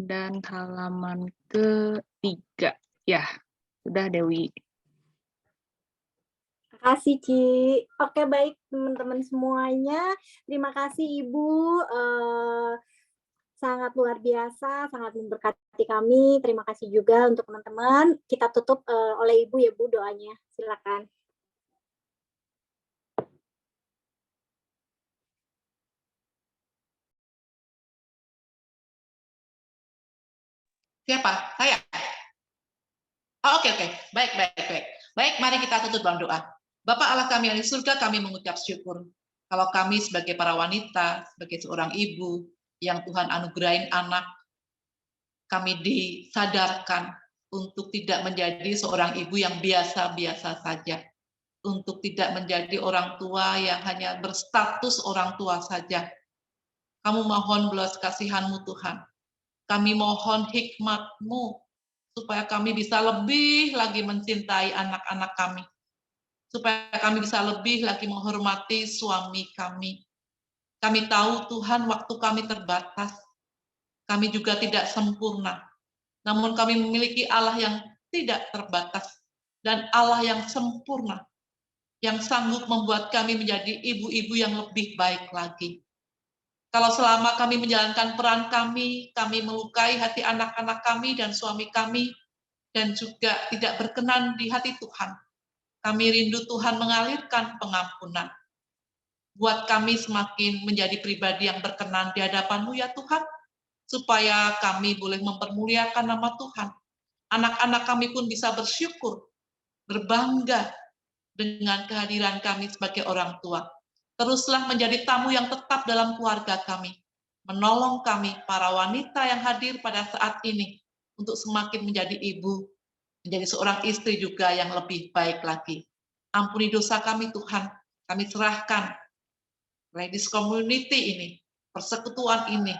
dan halaman ketiga. Ya, sudah Dewi. Terima kasih, Ci. Oke, baik teman-teman semuanya. Terima kasih Ibu. Sangat luar biasa, sangat memberkati kami. Terima kasih juga untuk teman-teman. Kita tutup oleh Ibu ya Bu doanya. Silakan. Siapa? Saya? Oh, oke. Baik. Baik, mari kita tutup dalam doa. Bapa Allah kami yang di surga, kami mengucap syukur. Kalau kami sebagai para wanita, sebagai seorang ibu, yang Tuhan anugerahin anak, kami disadarkan untuk tidak menjadi seorang ibu yang biasa-biasa saja. Untuk tidak menjadi orang tua yang hanya berstatus orang tua saja. Kamu mohon belas kasihan-Mu Tuhan. Kami mohon hikmat-Mu, supaya kami bisa lebih lagi mencintai anak-anak kami. Supaya kami bisa lebih lagi menghormati suami kami. Kami tahu Tuhan waktu kami terbatas. Kami juga tidak sempurna. Namun kami memiliki Allah yang tidak terbatas. Dan Allah yang sempurna. Yang sanggup membuat kami menjadi ibu-ibu yang lebih baik lagi. Kalau selama kami menjalankan peran kami melukai hati anak-anak kami dan suami kami, dan juga tidak berkenan di hati Tuhan. Kami rindu Tuhan mengalirkan pengampunan. Buat kami semakin menjadi pribadi yang berkenan di hadapan-Mu ya Tuhan, supaya kami boleh mempermuliakan nama Tuhan. Anak-anak kami pun bisa bersyukur, berbangga dengan kehadiran kami sebagai orang tua. Teruslah menjadi tamu yang tetap dalam keluarga kami, menolong kami, para wanita yang hadir pada saat ini, untuk semakin menjadi ibu, menjadi seorang istri juga yang lebih baik lagi. Ampuni dosa kami Tuhan, kami serahkan Ladies Community ini, persekutuan ini,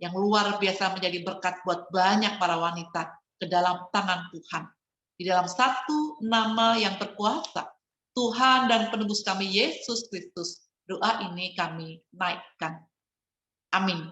yang luar biasa menjadi berkat buat banyak para wanita ke dalam tangan Tuhan. Di dalam satu nama yang berkuasa, Tuhan dan penebus kami Yesus Kristus, doa ini kami naikkan. Amin.